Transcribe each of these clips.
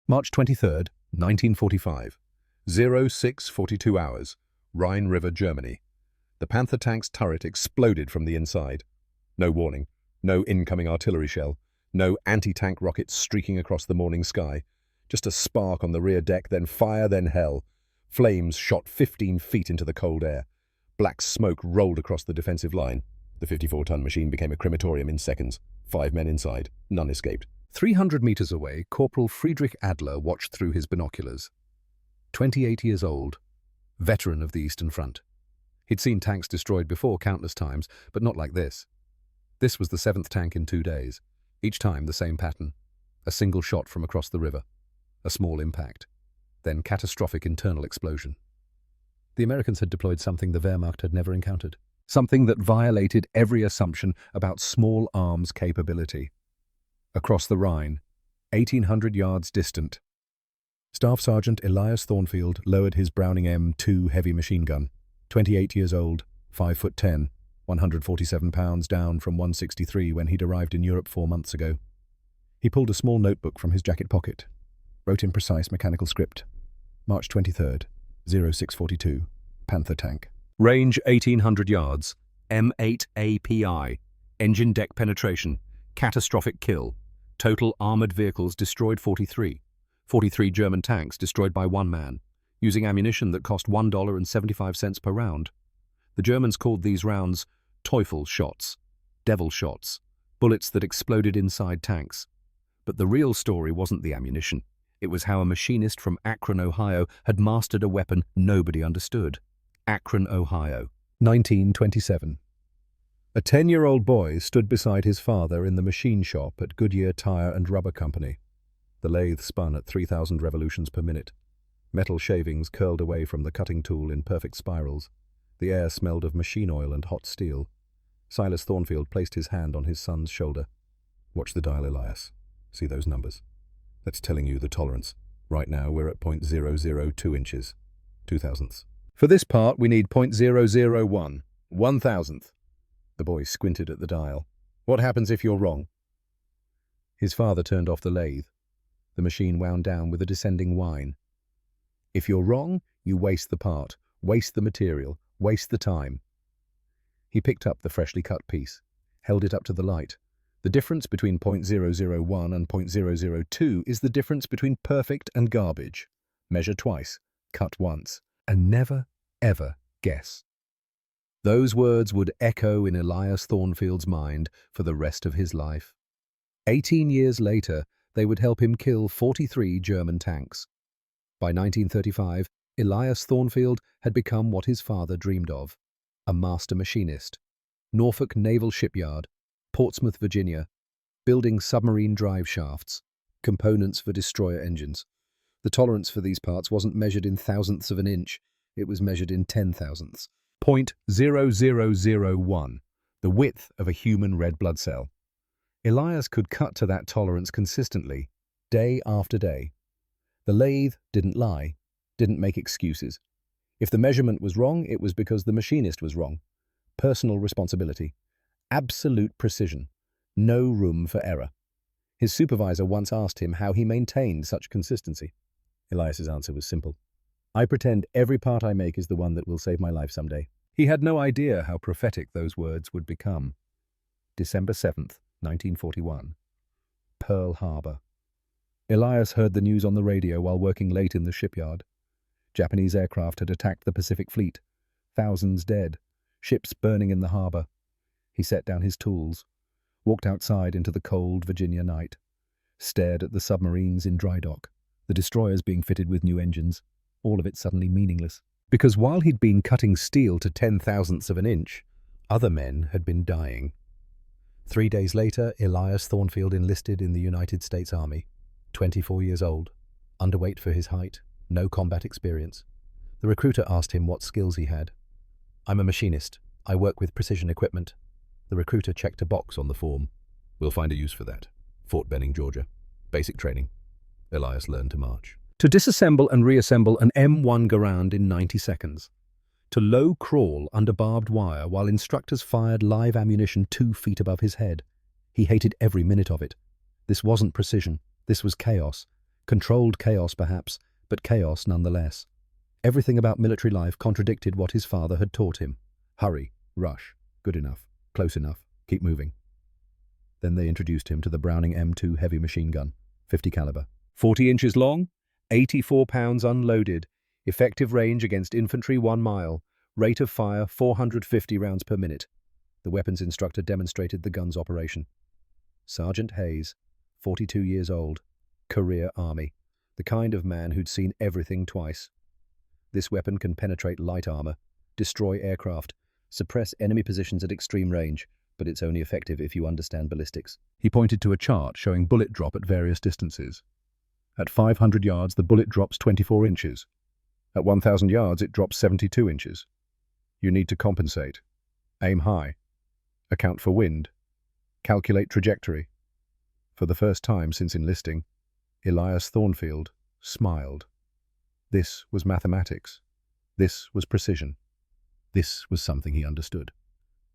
March 23rd, 1945. 0642 hours. Rhine River, Germany. The Panther tank's turret exploded from the inside. No warning, no incoming artillery shell, no anti-tank rockets streaking across the morning sky. Just a spark on the rear deck, then fire, then hell. Flames shot 15 feet into the cold air. Black smoke rolled across the defensive line. The 54-ton machine became a crematorium in seconds. 5 men inside. None escaped. 300 meters away, Corporal Friedrich Adler watched through his binoculars. 28 years old, veteran of the Eastern Front. He'd seen tanks destroyed before countless times, but not like this. This was the 7th tank in 2 days. Each time the same pattern. A single shot from across the river. A small impact. Then catastrophic internal explosion. The Americans had deployed something the Wehrmacht had never encountered. Something that violated every assumption about small arms capability. Across the Rhine, 1,800 yards distant, Staff Sergeant Elias Thornfield lowered his Browning M2 heavy machine gun. 28 years old, 5'10", 147 pounds, down from 163 when he'd arrived in Europe 4 months ago. He pulled a small notebook from his jacket pocket, wrote in precise mechanical script. March 23rd, 0642, Panther tank. Range 1,800 yards, M8 API, engine deck penetration, catastrophic kill. Total armored vehicles destroyed 43. 43 German tanks destroyed by 1 man, using ammunition that cost $1.75 per round. The Germans called these rounds Teufel shots, devil shots, bullets that exploded inside tanks. But the real story wasn't the ammunition. It was how a machinist from Akron, Ohio, had mastered a weapon nobody understood. Akron, Ohio, 1927. A 10-year-old boy stood beside his father in the machine shop at Goodyear Tire and Rubber Company. The lathe spun at 3,000 revolutions per minute. Metal shavings curled away from the cutting tool in perfect spirals. The air smelled of machine oil and hot steel. Silas Thornfield placed his hand on his son's shoulder. Watch the dial, Elias. See those numbers? That's telling you the tolerance. Right now we're at 0.002 inches. 2,000ths. For this part we need 0.001. 1,000th. The boy squinted at the dial. What happens if you're wrong? His father turned off the lathe. The machine wound down with a descending whine. If you're wrong, you waste the part, waste the material, waste the time. He picked up the freshly cut piece, held it up to the light. The difference between 0.001 and 0.002 is the difference between perfect and garbage. Measure twice, cut once, and never, ever guess. Those words would echo in Elias Thornfield's mind for the rest of his life. 18 years later, they would help him kill 43 German tanks. By 1935, Elias Thornfield had become what his father dreamed of, a master machinist. Norfolk Naval Shipyard, Portsmouth, Virginia, building submarine drive shafts, components for destroyer engines. The tolerance for these parts wasn't measured in thousandths of an inch, it was measured in 10,000ths. 0.0001, the width of a human red blood cell. Elias could cut to that tolerance consistently, day after day. The lathe didn't lie, didn't make excuses. If the measurement was wrong, it was because the machinist was wrong. Personal responsibility. Absolute precision. No room for error. His supervisor once asked him how he maintained such consistency. Elias's answer was simple. I pretend every part I make is the one that will save my life someday. He had no idea how prophetic those words would become. December 7th, 1941. Pearl Harbor. Elias heard the news on the radio while working late in the shipyard. Japanese aircraft had attacked the Pacific Fleet. Thousands dead. Ships burning in the harbor. He set down his tools, walked outside into the cold Virginia night, stared at the submarines in dry dock, the destroyers being fitted with new engines, all of it suddenly meaningless. Because while he'd been cutting steel to 10,000ths of an inch, other men had been dying. 3 days later, Elias Thornfield enlisted in the United States Army. 24 years old, underweight for his height, no combat experience. The recruiter asked him what skills he had. I'm a machinist. I work with precision equipment. The recruiter checked a box on the form. We'll find a use for that. Fort Benning, Georgia. Basic training. Elias learned to march. To disassemble and reassemble an M1 Garand in 90 seconds. To low crawl under barbed wire while instructors fired live ammunition 2 feet above his head. He hated every minute of it. This wasn't precision. This was chaos. Controlled chaos, perhaps, but chaos nonetheless. Everything about military life contradicted what his father had taught him. Hurry, rush, good enough, close enough, keep moving. Then they introduced him to the Browning M2 heavy machine gun, 50 caliber. 40 inches long, 84 pounds unloaded, effective range against infantry 1 mile, rate of fire 450 rounds per minute. The weapons instructor demonstrated the gun's operation. Sergeant Hayes, 42 years old, career Army, the kind of man who'd seen everything twice. This weapon can penetrate light armor, destroy aircraft, suppress enemy positions at extreme range, but it's only effective if you understand ballistics. He pointed to a chart showing bullet drop at various distances. At 500 yards, the bullet drops 24 inches. At 1,000 yards, it drops 72 inches. You need to compensate. Aim high. Account for wind. Calculate trajectory. For the first time since enlisting, Elias Thornfield smiled. This was mathematics. This was precision. This was something he understood.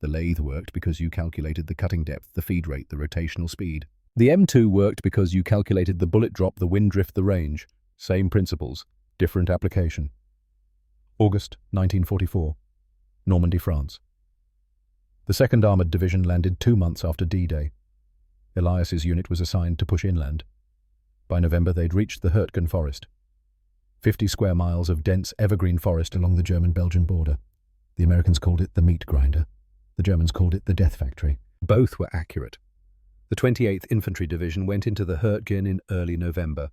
The lathe worked because you calculated the cutting depth, the feed rate, the rotational speed. The M2 worked because you calculated the bullet drop, the wind drift, the range. Same principles, different application. August 1944, Normandy, France. The 2nd Armoured Division landed 2 months after D-Day. Elias's unit was assigned to push inland. By November, they'd reached the Hurtgen Forest. 50 square miles of dense evergreen forest along the German-Belgian border. The Americans called it the meat grinder. The Germans called it the death factory. Both were accurate. The 28th Infantry Division went into the Hurtgen in early November.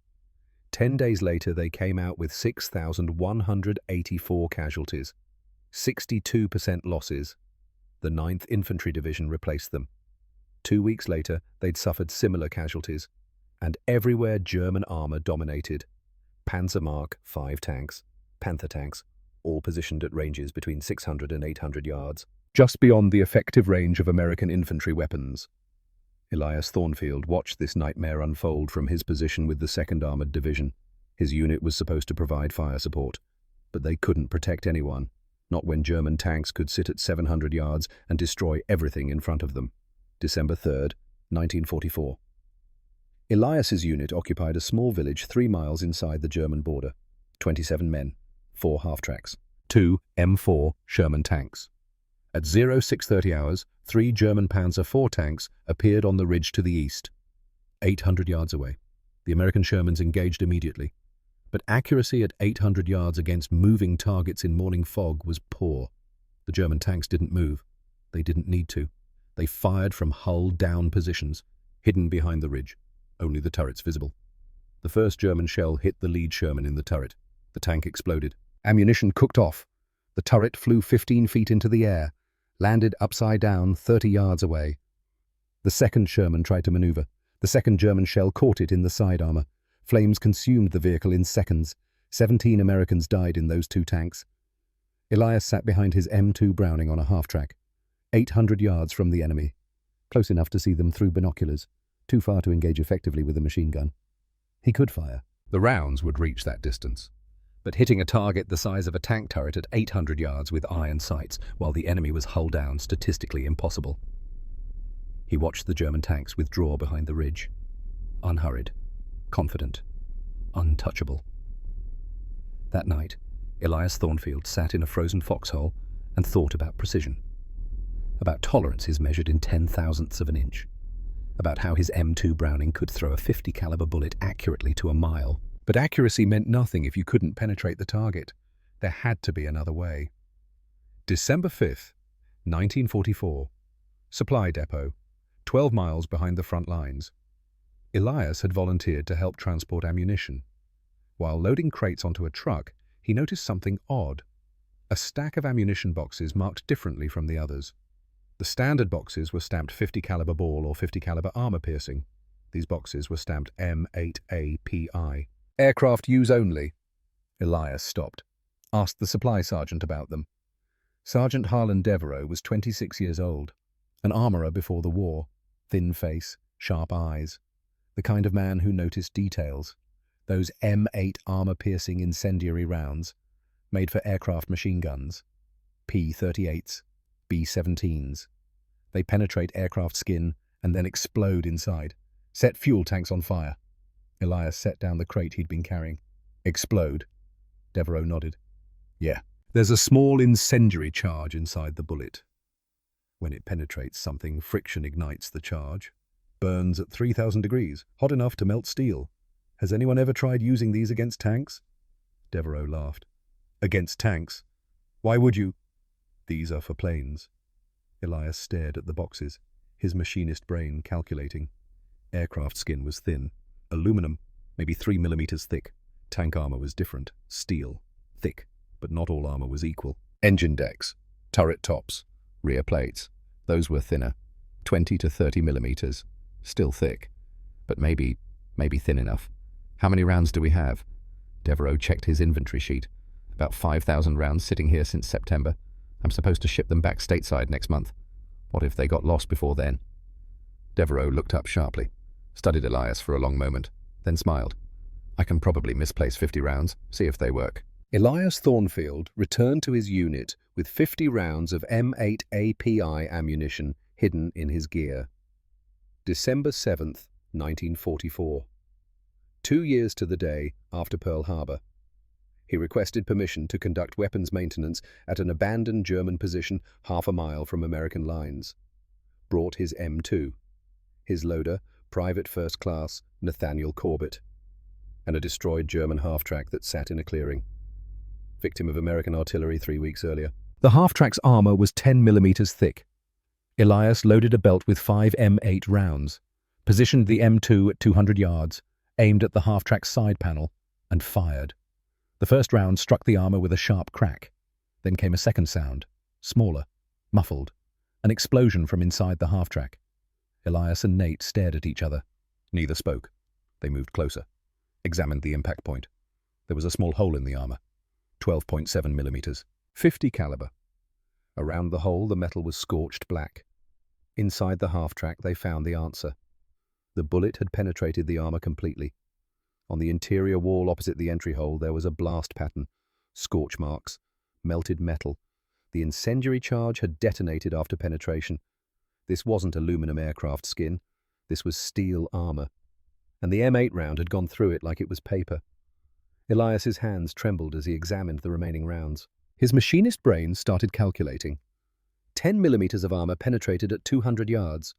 10 days later, they came out with 6,184 casualties, 62% losses. The 9th Infantry Division replaced them. 2 weeks later, they'd suffered similar casualties, and everywhere German armor dominated. Panzermark 5 tanks, Panther tanks, all positioned at ranges between 600 and 800 yards, just beyond the effective range of American infantry weapons. Elias Thornfield watched this nightmare unfold from his position with the 2nd Armoured Division. His unit was supposed to provide fire support, but they couldn't protect anyone, not when German tanks could sit at 700 yards and destroy everything in front of them. December 3rd, 1944. Elias's unit occupied a small village 3 miles inside the German border. 27 men, 4 half-tracks, 2 M4 Sherman tanks. At 0630 hours, 3 German Panzer IV tanks appeared on the ridge to the east. 800 yards away, the American Shermans engaged immediately. But accuracy at 800 yards against moving targets in morning fog was poor. The German tanks didn't move. They didn't need to. They fired from hull-down positions, hidden behind the ridge, only the turrets visible. The first German shell hit the lead Sherman in the turret. The tank exploded. Ammunition cooked off. The turret flew 15 feet into the air, landed upside down 30 yards away. The second Sherman tried to maneuver. The second German shell caught it in the side armor. Flames consumed the vehicle in seconds. 17 Americans died in those 2 tanks. Elias sat behind his M2 Browning on a half-track, 800 yards from the enemy, close enough to see them through binoculars, too far to engage effectively with a machine gun. He could fire. The rounds would reach that distance. But hitting a target the size of a tank turret at 800 yards with iron sights while the enemy was hull down, statistically impossible. He watched the German tanks withdraw behind the ridge, unhurried, confident, untouchable. That night, Elias Thornfield sat in a frozen foxhole and thought about precision, about tolerances measured in 10,000ths of an inch, about how his M2 Browning could throw a 50 caliber bullet accurately to a mile. But accuracy meant nothing if you couldn't penetrate the target. There had to be another way. December 5th, 1944. Supply depot, 12 miles behind the front lines. Elias had volunteered to help transport ammunition. While loading crates onto a truck, he noticed something odd. A stack of ammunition boxes marked differently from the others. The standard boxes were stamped 50 caliber ball or 50 caliber armor piercing. These boxes were stamped M8API. Aircraft use only. Elias stopped, asked the supply sergeant about them. Sergeant Harlan Devereaux was 26 years old, an armourer before the war, thin face, sharp eyes, the kind of man who noticed details. Those M8 armour-piercing incendiary rounds, made for aircraft machine guns, P-38s, B-17s. They penetrate aircraft skin and then explode inside, set fuel tanks on fire. Elias set down the crate he'd been carrying. Explode? Devereaux nodded. Yeah. There's a small incendiary charge inside the bullet. When it penetrates something, friction ignites the charge. Burns at 3,000 degrees, hot enough to melt steel. Has anyone ever tried using these against tanks? Devereaux laughed. Against tanks? Why would you? These are for planes. Elias stared at the boxes, his machinist brain calculating. Aircraft skin was thin. Aluminum, maybe 3 millimeters thick. Tank armor was different. Steel. Thick, but not all armor was equal. Engine decks. Turret tops. Rear plates. Those were thinner. 20 to 30 millimeters. Still thick. But maybe thin enough. How many rounds do we have? Devereaux checked his inventory sheet. About 5,000 rounds sitting here since September. I'm supposed to ship them back stateside next month. What if they got lost before then? Devereaux looked up sharply, studied Elias for a long moment, then smiled. I can probably misplace 50 rounds, see if they work. Elias Thornfield returned to his unit with 50 rounds of M8 API ammunition hidden in his gear. December 7th, 1944. 2 years to the day after Pearl Harbor. He requested permission to conduct weapons maintenance at an abandoned German position half a mile from American lines. Brought his M2. His loader, Private First Class Nathaniel Corbett. And a destroyed German half-track that sat in a clearing. Victim of American artillery 3 weeks earlier. The half-track's armor was 10 millimeters thick. Elias loaded a belt with 5 M8 rounds, positioned the M2 at 200 yards, aimed at the half-track's side panel, and fired. The first round struck the armor with a sharp crack. Then came a second sound, smaller, muffled, an explosion from inside the half-track. Elias and Nate stared at each other. Neither spoke. They moved closer, examined the impact point. There was a small hole in the armor, 12.7 millimeters, 50 caliber. Around the hole, the metal was scorched black. Inside the half-track, they found the answer. The bullet had penetrated the armor completely. On the interior wall opposite the entry hole, there was a blast pattern, scorch marks, melted metal. The incendiary charge had detonated after penetration. This wasn't aluminum aircraft skin. This was steel armor. And the M8 round had gone through it like it was paper. Elias's hands trembled as he examined the remaining rounds. His machinist brain started calculating. 10 millimeters of armor penetrated at 200 yards.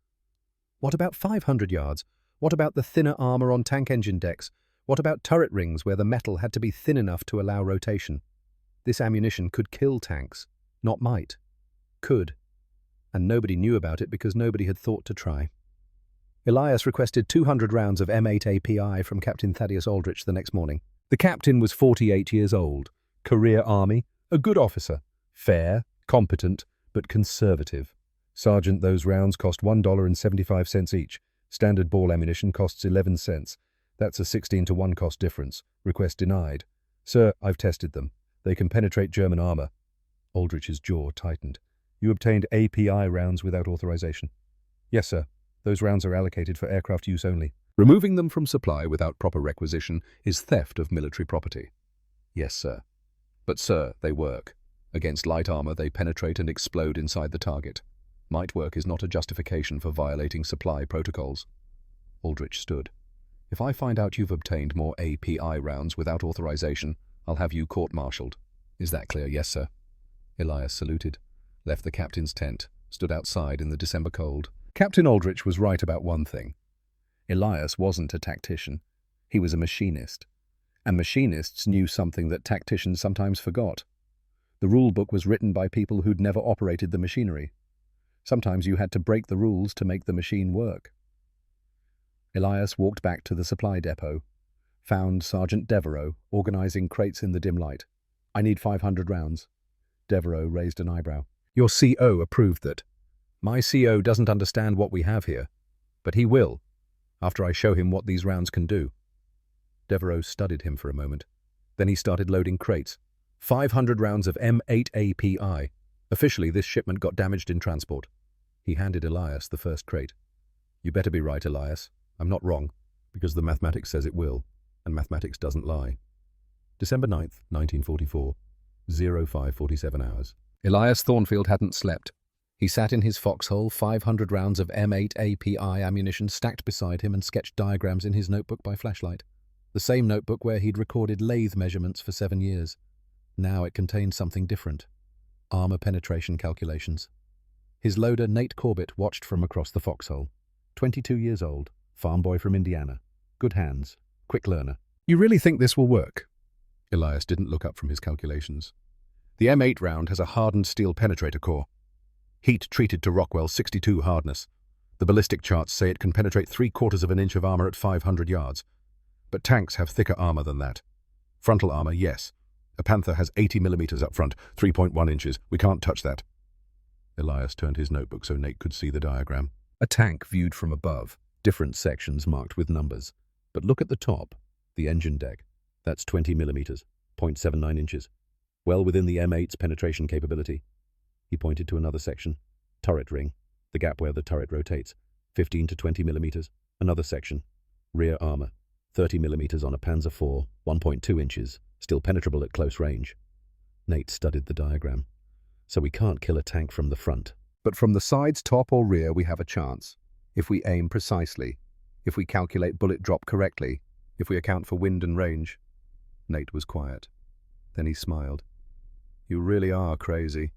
What about 500 yards? What about the thinner armor on tank engine decks? What about turret rings where the metal had to be thin enough to allow rotation? This ammunition could kill tanks, not might. Could. And nobody knew about it because nobody had thought to try. Elias requested 200 rounds of M8 API from Captain Thaddeus Aldrich the next morning. The captain was 48 years old, career Army, a good officer, fair, competent, but conservative. Sergeant, those rounds cost $1.75 each. Standard ball ammunition costs 11 cents. That's a 16 to 1 cost difference. Request denied. Sir, I've tested them. They can penetrate German armor. Aldrich's jaw tightened. You obtained API rounds without authorization? Yes, sir. Those rounds are allocated for aircraft use only. Removing them from supply without proper requisition is theft of military property. Yes, sir. But, sir, they work. Against light armor, they penetrate and explode inside the target. Might work is not a justification for violating supply protocols. Aldrich stood. If I find out you've obtained more API rounds without authorization, I'll have you court-martialed. Is that clear? Yes, sir. Elias saluted, left the captain's tent, stood outside in the December cold. Captain Aldrich was right about one thing. Elias wasn't a tactician. He was a machinist. And machinists knew something that tacticians sometimes forgot. The rule book was written by people who'd never operated the machinery. Sometimes you had to break the rules to make the machine work. Elias walked back to the supply depot, found Sergeant Devereaux organizing crates in the dim light. I need 500 rounds. Devereaux raised an eyebrow. Your CO approved that. My CO doesn't understand what we have here, but he will, after I show him what these rounds can do. Devereaux studied him for a moment. Then he started loading crates. 500 rounds of M8 API. Officially, this shipment got damaged in transport. He handed Elias the first crate. You better be right, Elias. I'm not wrong, because the mathematics says it will, and mathematics doesn't lie. December 9th, 1944, 05:47 hours. Elias Thornfield hadn't slept. He sat in his foxhole, 500 rounds of M8 API ammunition stacked beside him, and sketched diagrams in his notebook by flashlight. The same notebook where he'd recorded lathe measurements for 7 years. Now it contained something different. Armor penetration calculations. His loader, Nate Corbett, watched from across the foxhole. 22 years old, farm boy from Indiana. Good hands, quick learner. You really think this will work? Elias didn't look up from his calculations. The M8 round has a hardened steel penetrator core. Heat treated to Rockwell 62 hardness. The ballistic charts say it can penetrate 3/4 of an inch of armor at 500 yards. But tanks have thicker armor than that. Frontal armor, yes. A Panther has 80 millimeters up front, 3.1 inches. We can't touch that. Elias turned his notebook so Nate could see the diagram. A tank viewed from above, different sections marked with numbers. But look at the top, the engine deck. That's 20 millimeters, 0.79 inches. Well within the M8's penetration capability. He pointed to another section. Turret ring, the gap where the turret rotates, 15 to 20 millimeters. Another section. Rear armor, 30 millimeters on a Panzer IV, 1.2 inches, still penetrable at close range. Nate studied the diagram. So we can't kill a tank from the front. But from the sides, top or rear, we have a chance. If we aim precisely, if we calculate bullet drop correctly, if we account for wind and range. Nate was quiet. Then he smiled. You really are crazy.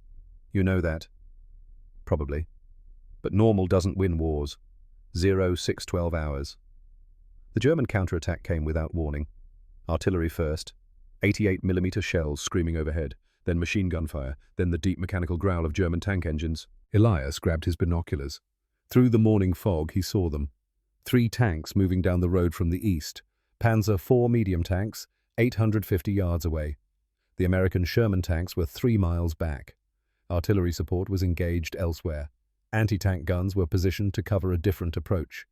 You know that. Probably. But normal doesn't win wars. 0-6-12 hours. The German counterattack came without warning. Artillery first. 88mm shells screaming overhead. Then machine gun fire. Then the deep mechanical growl of German tank engines. Elias grabbed his binoculars. Through the morning fog, he saw them. 3 tanks moving down the road from the east. Panzer IV medium tanks, 850 yards away. The American Sherman tanks were 3 miles back. Artillery support was engaged elsewhere. Anti-tank guns were positioned to cover a different approach.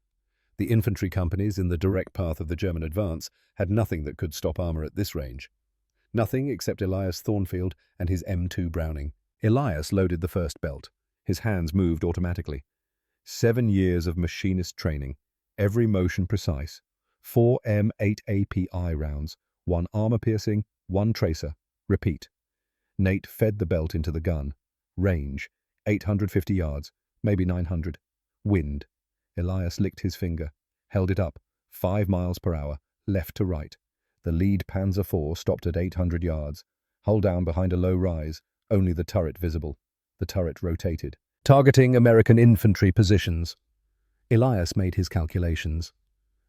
The infantry companies in the direct path of the German advance had nothing that could stop armor at this range. Nothing except Elias Thornfield and his M2 Browning. Elias loaded the first belt. His hands moved automatically. 7 years of machinist training, every motion precise. 4 M8 API rounds, 1 armor-piercing, 1 tracer. Repeat. Nate fed the belt into the gun. Range, 850 yards, maybe 900. Wind. Elias licked his finger, held it up, 5 miles per hour, left to right. The lead Panzer IV stopped at 800 yards. Hull down behind a low rise, only the turret visible. The turret rotated, targeting American infantry positions. Elias made his calculations.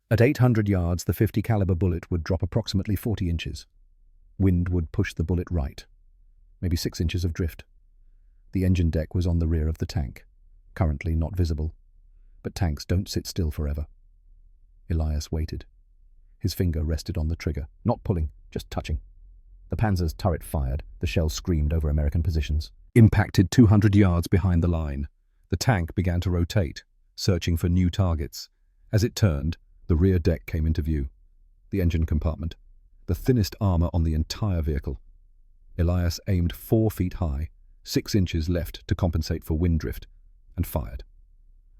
At 800 yards, the 50 caliber bullet would drop approximately 40 inches. Wind would push the bullet right. Maybe 6 inches of drift. The engine deck was on the rear of the tank, currently not visible. But tanks don't sit still forever. Elias waited. His finger rested on the trigger, not pulling, just touching. The Panzer's turret fired. The shell screamed over American positions. Impacted 200 yards behind the line. The tank began to rotate, searching for new targets. As it turned, the rear deck came into view. The engine compartment. The thinnest armor on the entire vehicle. Elias aimed 4 feet high, 6 inches left to compensate for wind drift, and fired.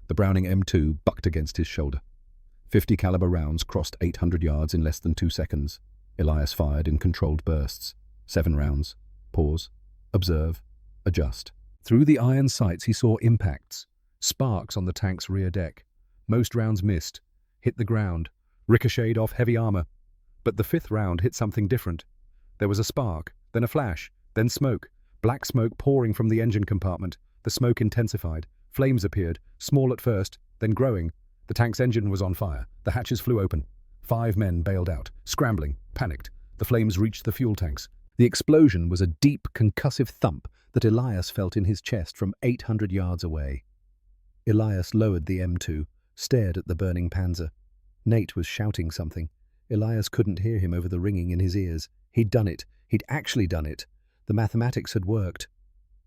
The Browning M2 bucked against his shoulder. 50 caliber rounds crossed 800 yards in less than 2 seconds. Elias fired in controlled bursts. 7 rounds. Pause. Observe. Adjust. Through the iron sights he saw impacts. Sparks on the tank's rear deck. Most rounds missed. Hit the ground. Ricocheted off heavy armor. But the 5th round hit something different. There was a spark, then a flash, then smoke. Black smoke pouring from the engine compartment. The smoke intensified. Flames appeared, small at first, then growing. The tank's engine was on fire. The hatches flew open. 5 men bailed out, scrambling, panicked. The flames reached the fuel tanks. The explosion was a deep, concussive thump that Elias felt in his chest from 800 yards away. Elias lowered the M2, stared at the burning Panzer. Nate was shouting something. Elias couldn't hear him over the ringing in his ears. He'd done it. He'd actually done it. The mathematics had worked.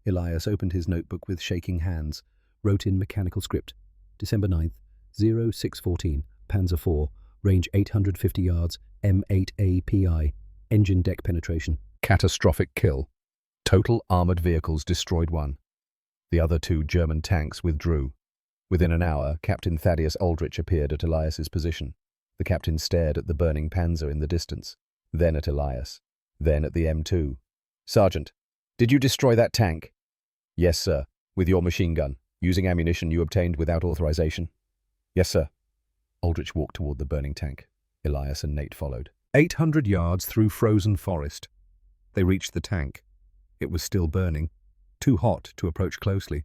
Elias opened his notebook with shaking hands, wrote in mechanical script. December 9th, 0614, Panzer IV, range 850 yards, M8 API, engine deck penetration. Catastrophic kill. Total armored vehicles destroyed 1. The other 2 German tanks withdrew. Within an hour, Captain Thaddeus Aldrich appeared at Elias's position. The captain stared at the burning Panzer in the distance, then at Elias, then at the M2. Sergeant, did you destroy that tank? Yes, sir. With your machine gun, using ammunition you obtained without authorization? Yes, sir. Aldrich walked toward the burning tank. Elias and Nate followed. 800 yards through frozen forest. They reached the tank. It was still burning, too hot to approach closely.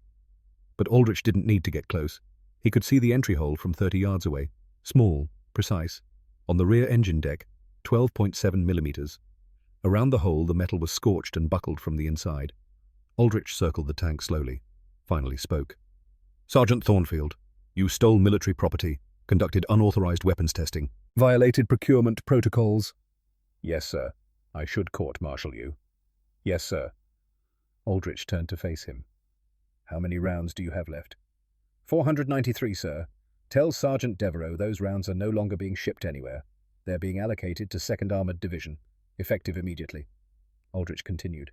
But Aldrich didn't need to get close. He could see the entry hole from 30 yards away. Small, precise. On the rear engine deck, 12.7 millimeters. Around the hole, the metal was scorched and buckled from the inside. Aldrich circled the tank slowly, finally spoke. Sergeant Thornfield, you stole military property, conducted unauthorized weapons testing, violated procurement protocols. Yes, sir. I should court-martial you. Yes, sir. Aldrich turned to face him. How many rounds do you have left? 493, sir. Tell Sergeant Devereaux those rounds are no longer being shipped anywhere. They're being allocated to 2nd Armored Division, effective immediately. Aldrich continued.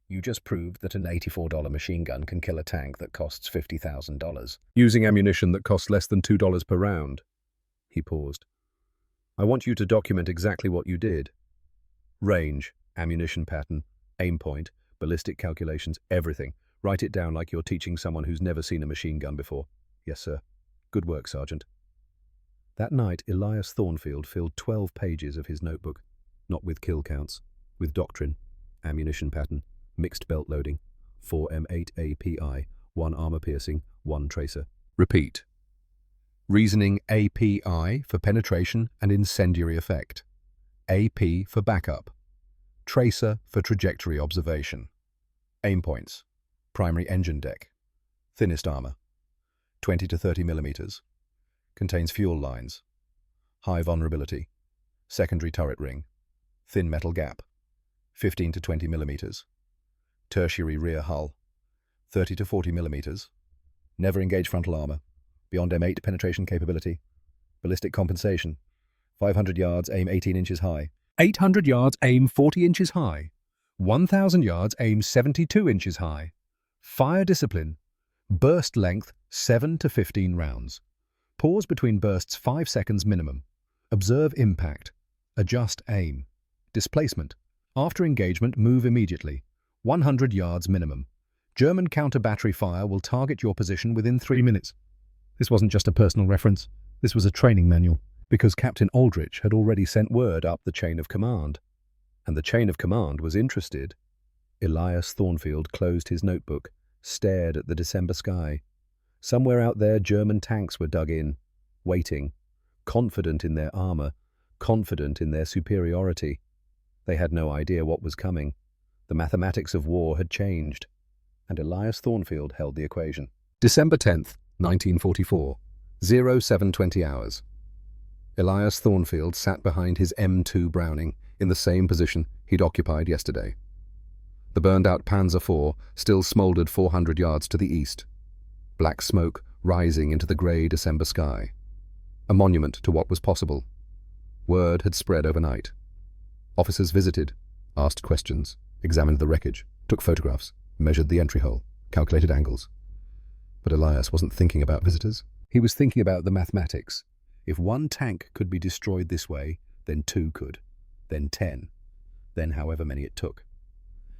You just proved that an $84 machine gun can kill a tank that costs $50,000. Using ammunition that costs less than $2 per round. He paused. I want you to document exactly what you did. Range, ammunition pattern, aim point, ballistic calculations, everything. Write it down like you're teaching someone who's never seen a machine gun before. Yes, sir. Good work, Sergeant. That night, Elias Thornfield filled 12 pages of his notebook, not with kill counts, with doctrine, ammunition pattern, mixed belt loading, 4M8 API, 1 armor piercing, 1 tracer. Repeat. Reasoning API for penetration and incendiary effect. AP for backup. Tracer for trajectory observation. Aim points. Primary engine deck. Thinnest armor. 20 to 30 millimeters. Contains fuel lines. High vulnerability. Secondary turret ring. Thin metal gap. 15 to 20 millimeters. Tertiary rear hull. 30 to 40 millimeters. Never engage frontal armor. Beyond M8 penetration capability. Ballistic compensation. 500 yards, aim 18 inches high. 800 yards, aim 40 inches high. 1,000 yards, aim 72 inches high. Fire discipline. Burst length 7 to 15 rounds. Pause between bursts 5 seconds minimum. Observe impact. Adjust aim. Displacement. After engagement, move immediately. 100 yards minimum. German counter-battery fire will target your position within 3 minutes. This wasn't just a personal reference. This was a training manual, because Captain Aldrich had already sent word up the chain of command. And the chain of command was interested. Elias Thornfield closed his notebook, stared at the December sky. Somewhere out there, German tanks were dug in, waiting, confident in their armor, confident in their superiority. They had no idea what was coming. The mathematics of war had changed, and Elias Thornfield held the equation. December 10th, 1944, 0720 hours. Elias Thornfield sat behind his M2 Browning in the same position he'd occupied yesterday. The burned-out Panzer IV still smouldered 400 yards to the east, black smoke rising into the grey December sky. A monument to what was possible. Word had spread overnight. Officers visited, asked questions, examined the wreckage, took photographs, measured the entry hole, calculated angles. But Elias wasn't thinking about visitors. He was thinking about the mathematics. If 1 tank could be destroyed this way, then 2 could, then 10, then however many it took.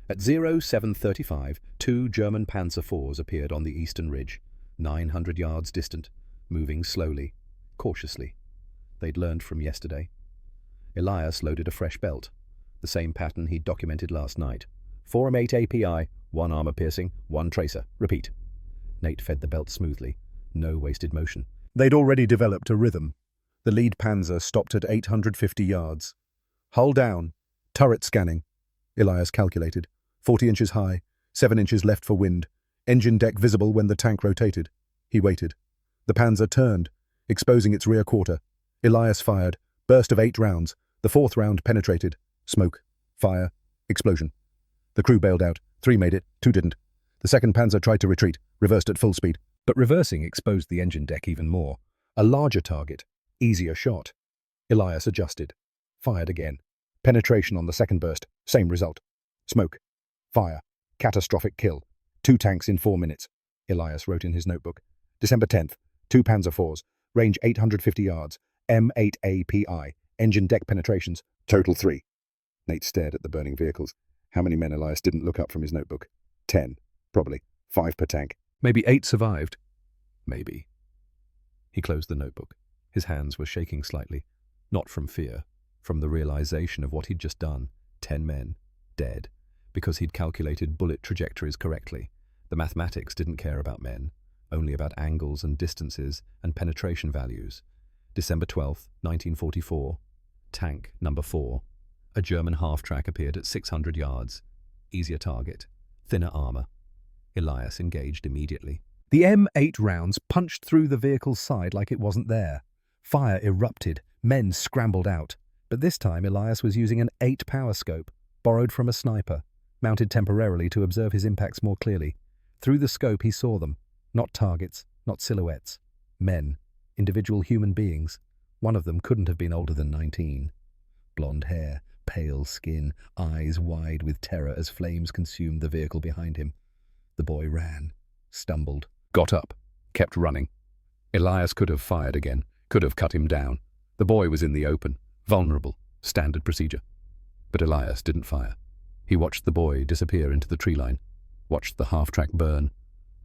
At 0735, 2 German Panzer IVs appeared on the eastern ridge, 900 yards distant, moving slowly, cautiously. They'd learned from yesterday. Elias loaded a fresh belt, the same pattern he'd documented last night. 4M8 API, 1 armor piercing, 1 tracer. Repeat. Nate fed the belt smoothly. No wasted motion. They'd already developed a rhythm. The lead Panzer stopped at 850 yards. Hull down. Turret scanning. Elias calculated. 40 inches high, 7 inches left for wind. Engine deck visible when the tank rotated. He waited. The Panzer turned, exposing its rear quarter. Elias fired. Burst of 8 rounds. The 4th round penetrated. Smoke. Fire. Explosion. The crew bailed out. 3 made it, 2 didn't. The 2nd Panzer tried to retreat, reversed at full speed. But reversing exposed the engine deck even more. A larger target. Easier shot. Elias adjusted. Fired again. Penetration on the 2nd burst. Same result. Smoke. Fire. Catastrophic kill. 2 tanks in 4 minutes. Elias wrote in his notebook. December 10th. 2 Panzer IVs. Range 850 yards. M8 API. Engine deck penetrations. Total 3. Nate stared at the burning vehicles. How many men Elias didn't look up from his notebook? 10. Probably. 5 per tank. Maybe 8 survived. Maybe. He closed the notebook. His hands were shaking slightly, not from fear, from the realization of what he'd just done. 10 men, dead, because he'd calculated bullet trajectories correctly. The mathematics didn't care about men, only about angles and distances and penetration values. December 12th, 1944. Tank number 4. A German half-track appeared at 600 yards. Easier target, thinner armor. Elias engaged immediately. The M8 rounds punched through the vehicle's side like it wasn't there. Fire erupted, men scrambled out. But this time Elias was using an 8 power scope, borrowed from a sniper, mounted temporarily to observe his impacts more clearly. Through the scope he saw them, not targets, not silhouettes. Men, individual human beings. One of them couldn't have been older than 19. Blonde hair, pale skin, eyes wide with terror as flames consumed the vehicle behind him. The boy ran, stumbled, got up, kept running. Elias could have fired again, could have cut him down. The boy was in the open, vulnerable, standard procedure. But Elias didn't fire. He watched the boy disappear into the tree line, watched the half-track burn,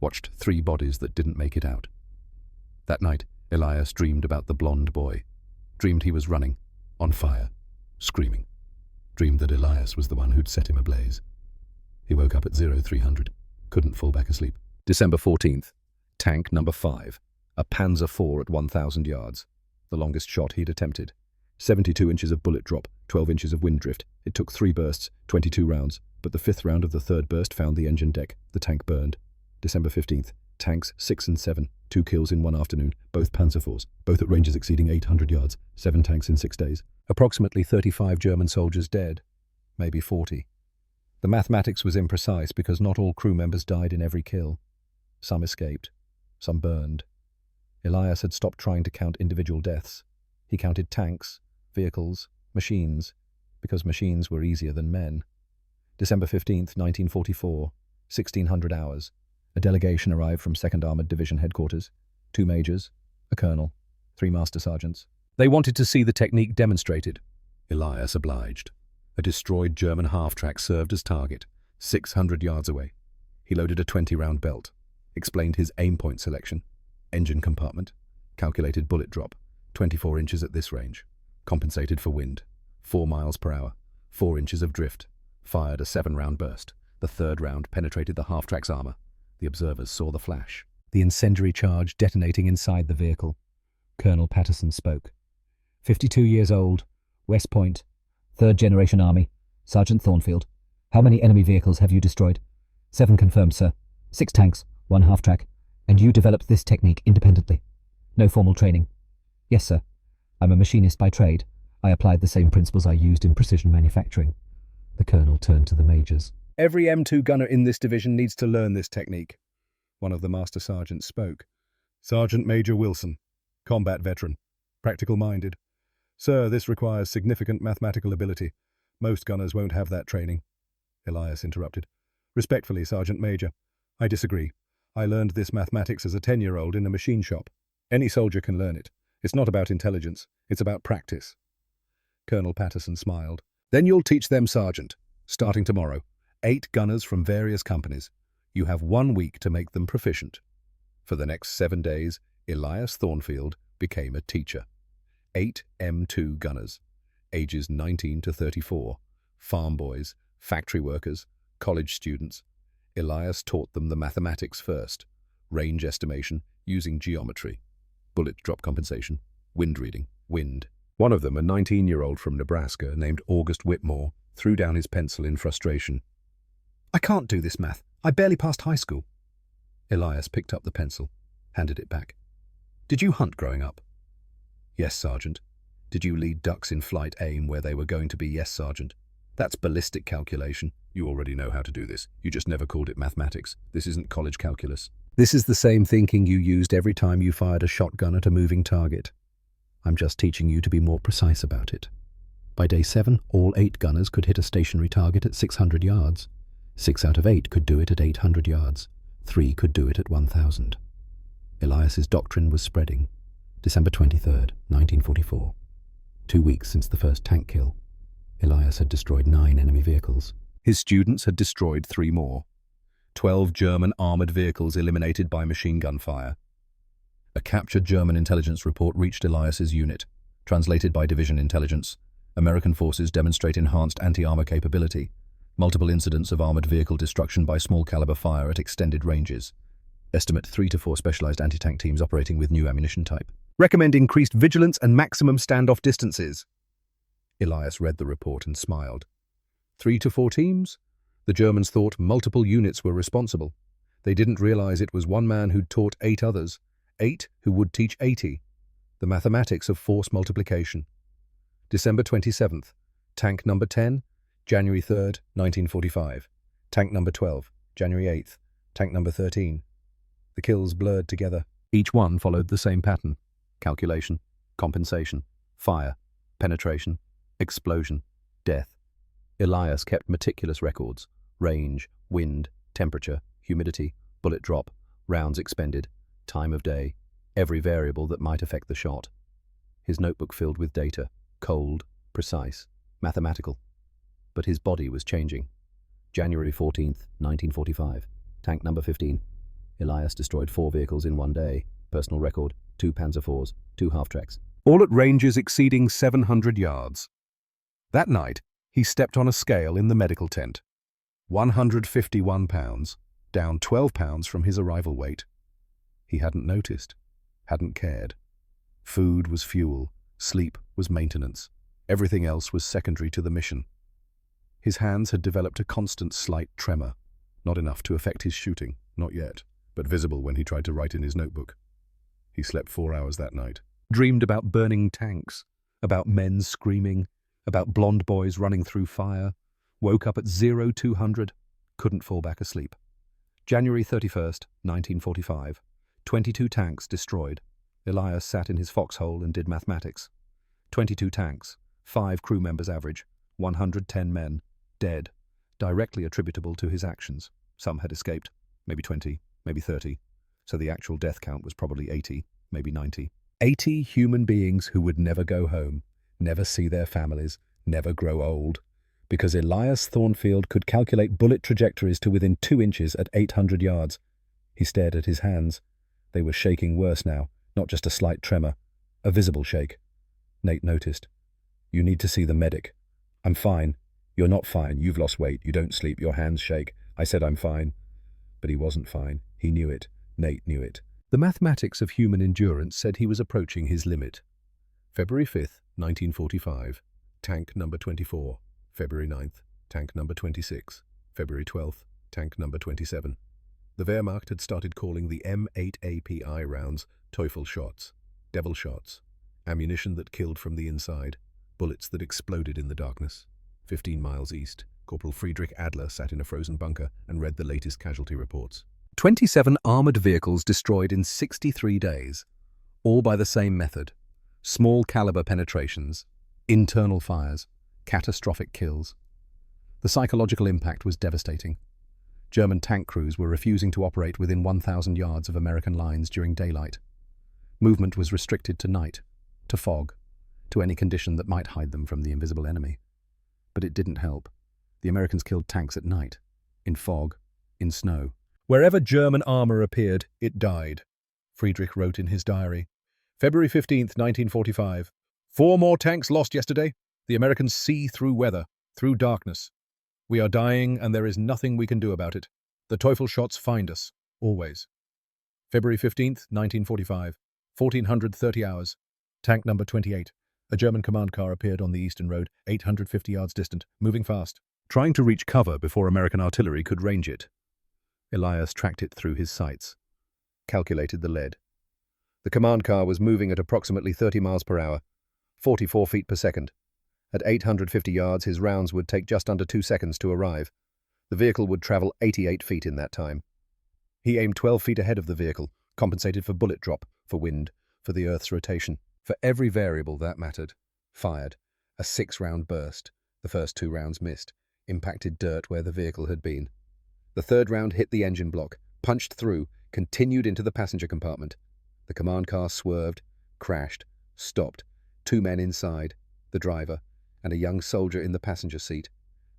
watched 3 bodies that didn't make it out. That night, Elias dreamed about the blonde boy, dreamed he was running, on fire, screaming, dreamed that Elias was the one who'd set him ablaze. He woke up at 0300, couldn't fall back asleep. December 14th, tank number 5, a Panzer IV at 1,000 yards, the longest shot he'd attempted. 72 inches of bullet drop, 12 inches of wind drift. It took 3 bursts, 22 rounds, but the 5th round of the 3rd burst found the engine deck. The tank burned. December 15th, tanks 6 and 7, 2 kills in one afternoon, both Panzer IVs, both at ranges exceeding 800 yards, 7 tanks in 6 days. Approximately 35 German soldiers dead, maybe 40. The mathematics was imprecise because not all crew members died in every kill. Some escaped, some burned. Elias had stopped trying to count individual deaths. He counted tanks, vehicles, machines, because machines were easier than men. December 15th, 1944, 1600 hours. A delegation arrived from 2nd Armoured Division headquarters. 2 majors, a colonel, 3 master sergeants. They wanted to see the technique demonstrated. Elias obliged. A destroyed German half-track served as target, 600 yards away. He loaded a 20-round belt, explained his aim point selection, engine compartment, calculated bullet drop, 24 inches at this range, compensated for wind, 4 miles per hour, 4 inches of drift, fired a 7-round burst. The 3rd round penetrated the half-track's armor. The observers saw the flash, the incendiary charge detonating inside the vehicle. Colonel Patterson spoke. 52 years old, West Point, 3rd Generation Army, Sergeant Thornfield. How many enemy vehicles have you destroyed? 7 confirmed, sir. 6 tanks, 1 half-track. And you developed this technique independently? No formal training? Yes, sir. I'm a machinist by trade. I applied the same principles I used in precision manufacturing. The colonel turned to the majors. Every M2 gunner in this division needs to learn this technique. One of the master sergeants spoke. Sergeant Major Wilson, combat veteran, practical-minded. Sir, this requires significant mathematical ability. Most gunners won't have that training. Elias interrupted. Respectfully, Sergeant Major, I disagree. I learned this mathematics as a 10-year-old in a machine shop. Any soldier can learn it. It's not about intelligence. It's about practice. Colonel Patterson smiled. Then you'll teach them, Sergeant. Starting tomorrow. 8 gunners from various companies. You have 1 week to make them proficient. For the next 7 days, Elias Thornfield became a teacher. 8 M2 gunners, ages 19 to 34, farm boys, factory workers, college students. Elias taught them the mathematics first, range estimation using geometry, bullet drop compensation, wind reading, wind. One of them, a 19-year-old from Nebraska named August Whitmore, threw down his pencil in frustration. I can't do this math. I barely passed high school. Elias picked up the pencil, handed it back. Did you hunt growing up? Yes, Sergeant. Did you lead ducks in flight aim where they were going to be? Yes, Sergeant. That's ballistic calculation. You already know how to do this. You just never called it mathematics. This isn't college calculus. This is the same thinking you used every time you fired a shotgun at a moving target. I'm just teaching you to be more precise about it. By day 7, all 8 gunners could hit a stationary target at 600 yards. 6 out of 8 could do it at 800 yards. 3 could do it at 1,000. Elias's doctrine was spreading. December 23rd, 1944. 2 weeks since the first tank kill. Elias had destroyed 9 enemy vehicles. His students had destroyed 3 more. 12 German armored vehicles eliminated by machine gun fire. A captured German intelligence report reached Elias's unit. Translated by Division Intelligence, American forces demonstrate enhanced anti-armor capability. Multiple incidents of armored vehicle destruction by small-caliber fire at extended ranges. Estimate 3 to 4 specialized anti-tank teams operating with new ammunition type. Recommend increased vigilance and maximum standoff distances. Elias read the report and smiled. 3 to 4 teams? The Germans thought multiple units were responsible. They didn't realize it was one man who'd taught 8 others. 8 who would teach 80. The mathematics of force multiplication. December 27th. Tank number 10, January 3rd, 1945. Tank number 12, January 8th. Tank number 13. The kills blurred together. Each one followed the same pattern. Calculation, compensation, fire, penetration, explosion, death. Elias kept meticulous records. Range, wind, temperature, humidity, bullet drop, rounds expended, time of day, every variable that might affect the shot. His notebook filled with data, cold, precise, mathematical. But his body was changing. January 14th, 1945. Tank number 15. Elias destroyed 4 vehicles in one day. Personal record, 2 Panzer IVs, 2 half-tracks. All at ranges exceeding 700 yards. That night, he stepped on a scale in the medical tent. 151 pounds, down 12 pounds from his arrival weight. He hadn't noticed, hadn't cared. Food was fuel, sleep was maintenance. Everything else was secondary to the mission. His hands had developed a constant slight tremor, not enough to affect his shooting, not yet, but visible when he tried to write in his notebook. He slept 4 hours that night, dreamed about burning tanks, about men screaming, about blonde boys running through fire, woke up at 0200, couldn't fall back asleep. January 31st, 1945. 22 tanks destroyed. Elias sat in his foxhole and did mathematics. 22 tanks, 5 crew members average, 110 men, dead, directly attributable to his actions. Some had escaped, maybe 20, maybe 30, so the actual death count was probably 80, maybe 90. 80 human beings who would never go home, never see their families, never grow old. Because Elias Thornfield could calculate bullet trajectories to within 2 inches at 800 yards. He stared at his hands. They were shaking worse now, not just a slight tremor, a visible shake. Nate noticed. "You need to see the medic." "I'm fine." "You're not fine. You've lost weight. You don't sleep. Your hands shake." "I said I'm fine." But he wasn't fine. He knew it. Nate knew it. The mathematics of human endurance said he was approaching his limit. February 5th, 1945. Tank number 24. February 9th. Tank number 26. February 12th. Tank number 27. The Wehrmacht had started calling the M8 API rounds Teufel shots, devil shots, ammunition that killed from the inside, bullets that exploded in the darkness. 15 miles east, Corporal Friedrich Adler sat in a frozen bunker and read the latest casualty reports. 27 armored vehicles destroyed in 63 days, all by the same method. Small caliber penetrations, internal fires, catastrophic kills. The psychological impact was devastating. German tank crews were refusing to operate within 1,000 yards of American lines during daylight. Movement was restricted to night, to fog, to any condition that might hide them from the invisible enemy. But it didn't help. The Americans killed tanks at night, in fog, in snow. Wherever German armor appeared, it died. Friedrich wrote in his diary. February 15th, 1945. 4 more tanks lost yesterday. The Americans see through weather, through darkness. We are dying, and there is nothing we can do about it. The Teufel shots find us, always. February 15th, 1945. 1430 hours. Tank number 28. A German command car appeared on the eastern road, 850 yards distant, moving fast, trying to reach cover before American artillery could range it. Elias tracked it through his sights, calculated the lead. The command car was moving at approximately 30 miles per hour, 44 feet per second. At 850 yards, his rounds would take just under 2 seconds to arrive. The vehicle would travel 88 feet in that time. He aimed 12 feet ahead of the vehicle, compensated for bullet drop, for wind, for the Earth's rotation, for every variable that mattered. Fired. A 6-round burst. The first 2 rounds missed, impacted dirt where the vehicle had been. The 3rd round hit the engine block, punched through, continued into the passenger compartment. The command car swerved, crashed, stopped. 2 men inside, the driver, and a young soldier in the passenger seat.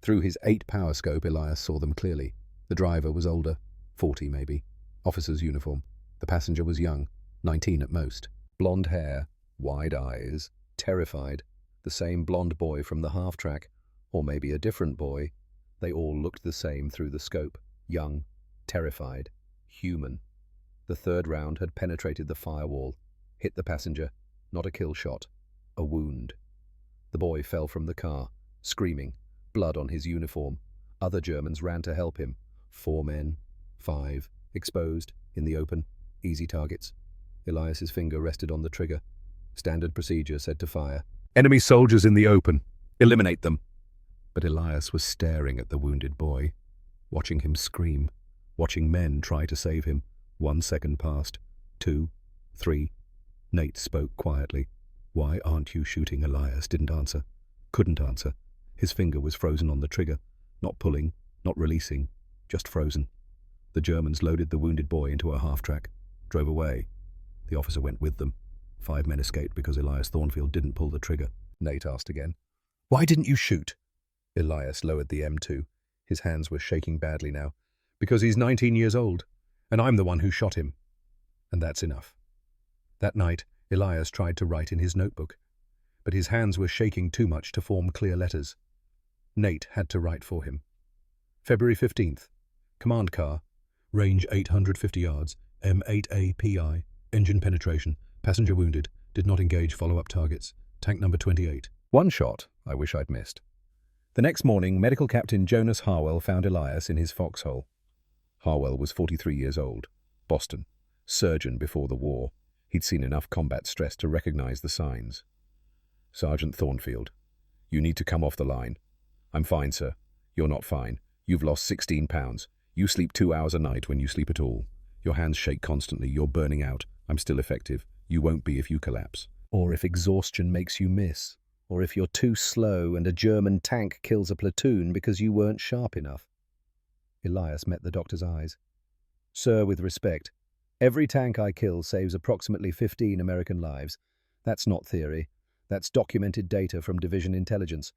Through his 8 power scope, Elias saw them clearly. The driver was older, 40 maybe. Officer's uniform. The passenger was young, 19 at most. Blonde hair, wide eyes, terrified. The same blonde boy from the half-track, or maybe a different boy. They all looked the same through the scope. Young, terrified, human. The third round had penetrated the firewall, hit the passenger, not a kill shot, a wound. The boy fell from the car, screaming, blood on his uniform. Other Germans ran to help him. 4 men, 5, exposed, in the open, easy targets. Elias's finger rested on the trigger. Standard procedure said to fire. Enemy soldiers in the open. Eliminate them. But Elias was staring at the wounded boy, watching him scream, watching men try to save him. 1 second passed. 2, 3. Nate spoke quietly. Why aren't you shooting? Elias didn't answer. Couldn't answer. His finger was frozen on the trigger. Not pulling, not releasing, just frozen. The Germans loaded the wounded boy into a half-track, drove away. The officer went with them. 5 men escaped because Elias Thornfield didn't pull the trigger. Nate asked again. Why didn't you shoot? Elias lowered the M2. His hands were shaking badly now. Because he's 19 years old, and I'm the one who shot him. And that's enough. That night, Elias tried to write in his notebook, but his hands were shaking too much to form clear letters. Nate had to write for him. February 15th. Command car. Range 850 yards. M8API. Engine penetration. Passenger wounded. Did not engage follow-up targets. Tank number 28. 1 shot I wish I'd missed. The next morning, Medical Captain Jonas Harwell found Elias in his foxhole. Harwell was 43 years old. Boston. Surgeon before the war. He'd seen enough combat stress to recognize the signs. Sergeant Thornfield. You need to come off the line. I'm fine, sir. You're not fine. You've lost 16 pounds. You sleep 2 hours a night when you sleep at all. Your hands shake constantly. You're burning out. I'm still effective. You won't be if you collapse. Or if exhaustion makes you miss. Or if you're too slow and a German tank kills a platoon because you weren't sharp enough. Elias met the doctor's eyes. Sir, with respect, every tank I kill saves approximately 15 American lives. That's not theory. That's documented data from Division Intelligence.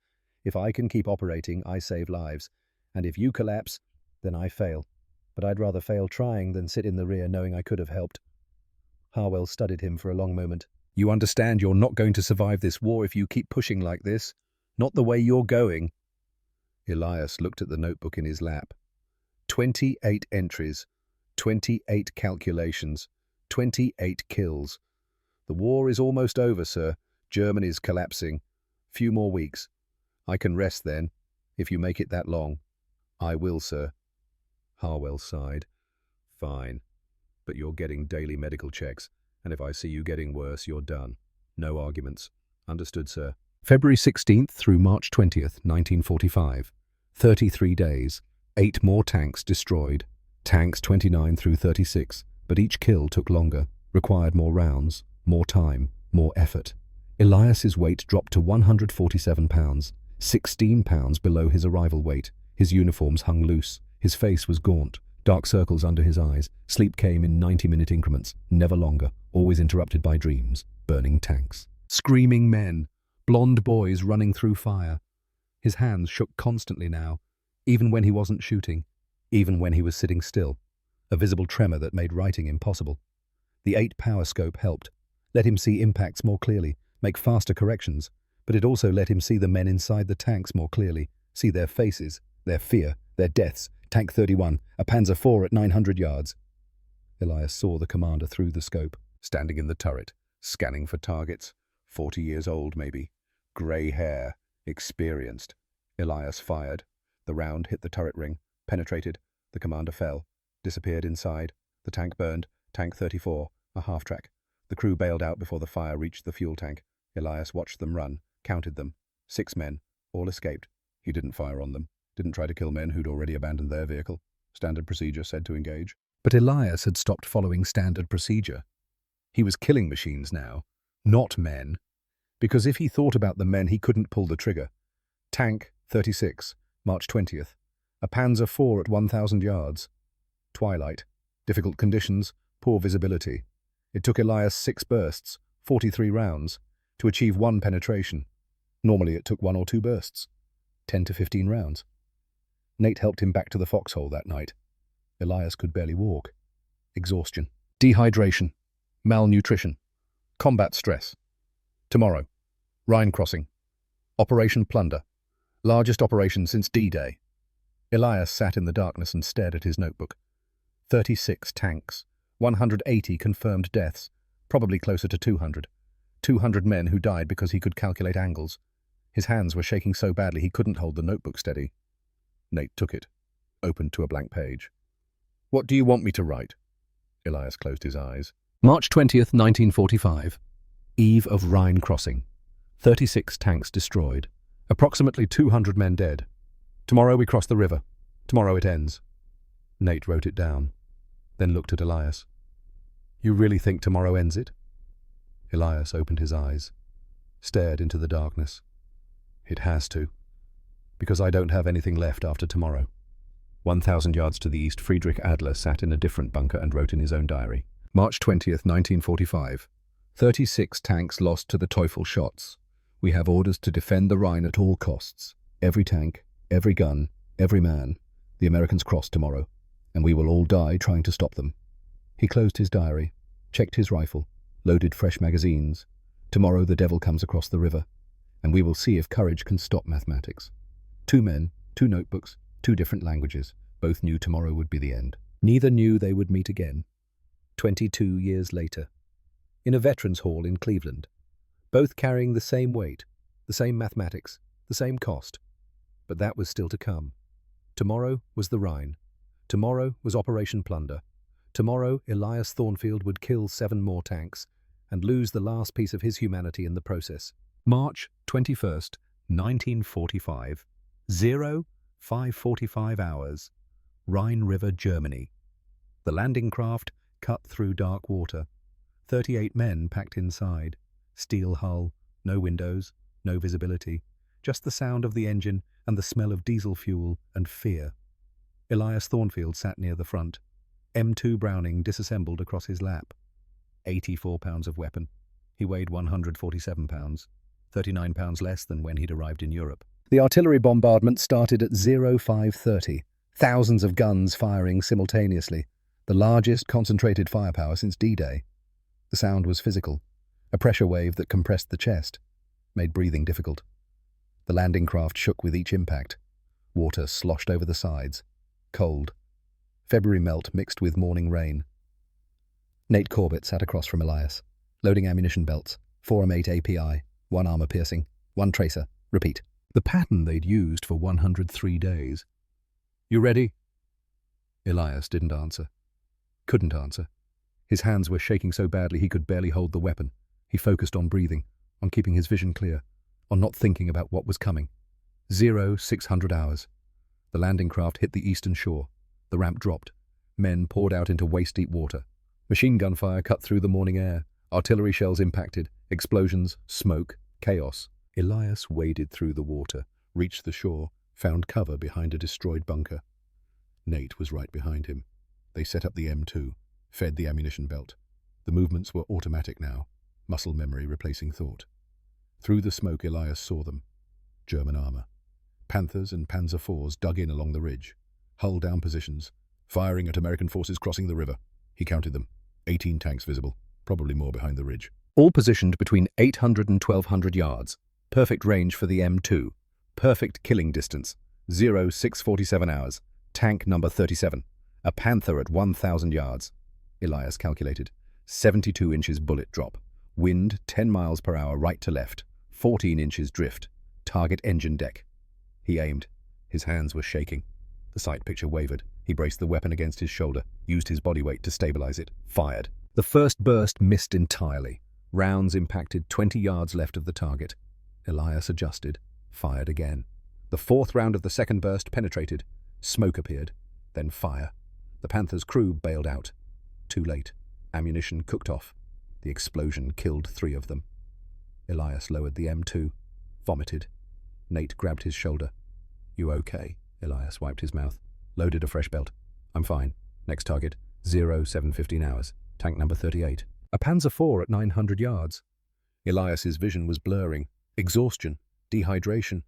If I can keep operating, I save lives. And if you collapse, then I fail. But I'd rather fail trying than sit in the rear knowing I could have helped. Harwell studied him for a long moment. You understand you're not going to survive this war if you keep pushing like this? Not the way you're going. Elias looked at the notebook in his lap. 28 entries, 28 calculations, 28 kills. The war is almost over, sir. Germany's collapsing. Few more weeks. I can rest then, if you make it that long. I will, sir. Harwell sighed. Fine. But you're getting daily medical checks, and if I see you getting worse, you're done. No arguments. Understood, sir. February 16th through March 20th, 1945. 33 days. 8 more tanks destroyed. Tanks 29 through 36, but each kill took longer, required more rounds, more time, more effort. Elias's weight dropped to 147 pounds, 16 pounds below his arrival weight. His uniforms hung loose. His face was gaunt, dark circles under his eyes. Sleep came in 90-minute increments, never longer, always interrupted by dreams, burning tanks. Screaming men, blonde boys running through fire. His hands shook constantly now, even when he wasn't shooting, even when he was sitting still, a visible tremor that made writing impossible. The 8 power scope helped, let him see impacts more clearly, make faster corrections, but it also let him see the men inside the tanks more clearly, see their faces, their fear, their deaths. Tank 31, a Panzer IV at 900 yards. Elias saw the commander through the scope, standing in the turret, scanning for targets. 40 years old, maybe. Grey hair, experienced. Elias fired. The round hit the turret ring, penetrated. The commander fell, disappeared inside. The tank burned. Tank 34, a half-track. The crew bailed out before the fire reached the fuel tank. Elias watched them run, counted them. 6 men, all escaped. He didn't fire on them. Didn't try to kill men who'd already abandoned their vehicle. Standard procedure said to engage. But Elias had stopped following standard procedure. He was killing machines now, not men. Because if he thought about the men, he couldn't pull the trigger. Tank 36, March 20th. A Panzer IV at 1,000 yards. Twilight. Difficult conditions. Poor visibility. It took Elias 6 bursts, 43 rounds, to achieve 1 penetration. Normally it took 1 or 2 bursts. 10 to 15 rounds. Nate helped him back to the foxhole that night. Elias could barely walk. Exhaustion, dehydration, malnutrition, combat stress. Tomorrow, Rhine crossing. Operation Plunder. Largest operation since D-Day. Elias sat in the darkness and stared at his notebook. 36 tanks, 180 confirmed deaths, probably closer to 200. 200 men who died because he could calculate angles. His hands were shaking so badly he couldn't hold the notebook steady. Nate took it, opened to a blank page. "What do you want me to write?" Elias closed his eyes. March 20th, 1945. Eve of Rhine crossing. 36 tanks destroyed. Approximately 200 men dead. Tomorrow we cross the river. Tomorrow it ends. Nate wrote it down, then looked at Elias. "You really think tomorrow ends it?" Elias opened his eyes, stared into the darkness. "It has to, because I don't have anything left after tomorrow." 1,000 yards to the east, Friedrich Adler sat in a different bunker and wrote in his own diary. March 20th, 1945. 36 tanks lost to the Teufel shots. We have orders to defend the Rhine at all costs. Every tank, every gun, every man. The Americans cross tomorrow, and we will all die trying to stop them. He closed his diary, checked his rifle, loaded fresh magazines. Tomorrow the devil comes across the river, and we will see if courage can stop mathematics. 2 men, 2 notebooks, 2 different languages. Both knew tomorrow would be the end. Neither knew they would meet again. 22 years later, in a veterans hall in Cleveland, both carrying the same weight, the same mathematics, the same cost. But that was still to come. Tomorrow was the Rhine. Tomorrow was Operation Plunder. Tomorrow Elias Thornfield would kill 7 more tanks and lose the last piece of his humanity in the process. March 21st, 1945. 05:45 hours. Rhine River, Germany. The landing craft cut through dark water. 38 men packed inside. Steel hull, no windows, no visibility. Just the sound of the engine and the smell of diesel fuel and fear. Elias Thornfield sat near the front. M2 Browning disassembled across his lap. 84 pounds of weapon. He weighed 147 pounds, 39 pounds less than when he'd arrived in Europe. The artillery bombardment started at 05:30. Thousands of guns firing simultaneously. The largest concentrated firepower since D-Day. The sound was physical. A pressure wave that compressed the chest, made breathing difficult. The landing craft shook with each impact. Water sloshed over the sides. Cold. February melt mixed with morning rain. Nate Corbett sat across from Elias, loading ammunition belts, 4M8 API, 1 armor piercing, 1 tracer, repeat. The pattern they'd used for 103 days. "You ready?" Elias didn't answer. Couldn't answer. His hands were shaking so badly he could barely hold the weapon. He focused on breathing, on keeping his vision clear, on not thinking about what was coming. 0600 hours. The landing craft hit the eastern shore. The ramp dropped. Men poured out into waist-deep water. Machine gun fire cut through the morning air. Artillery shells impacted. Explosions, smoke, chaos. Elias waded through the water, reached the shore, found cover behind a destroyed bunker. Nate was right behind him. They set up the M2, fed the ammunition belt. The movements were automatic now, muscle memory replacing thought. Through the smoke, Elias saw them. German armor. Panthers and Panzer IVs dug in along the ridge. Hull down positions, firing at American forces crossing the river. He counted them. 18 tanks visible, probably more behind the ridge. All positioned between 800 and 1,200 yards. Perfect range for the M2. Perfect killing distance. 0647 hours. Tank number 37. A Panther at 1,000 yards. Elias calculated. 72 inches bullet drop. Wind 10 miles per hour right to left. 14 inches drift. Target engine deck. He aimed. His hands were shaking. The sight picture wavered. He braced the weapon against his shoulder, used his body weight to stabilize it, fired. The first burst missed entirely. Rounds impacted 20 yards left of the target. Elias adjusted, fired again. The 4th round of the second burst penetrated. Smoke appeared, then fire. The Panther's crew bailed out. Too late. Ammunition cooked off. The explosion killed 3 of them. Elias lowered the M2, vomited. Nate grabbed his shoulder. "You okay?" Elias wiped his mouth, loaded a fresh belt. "I'm fine. Next target, 0715 hours. Tank number 38. A Panzer IV at 900 yards. Elias's vision was blurring. Exhaustion, dehydration.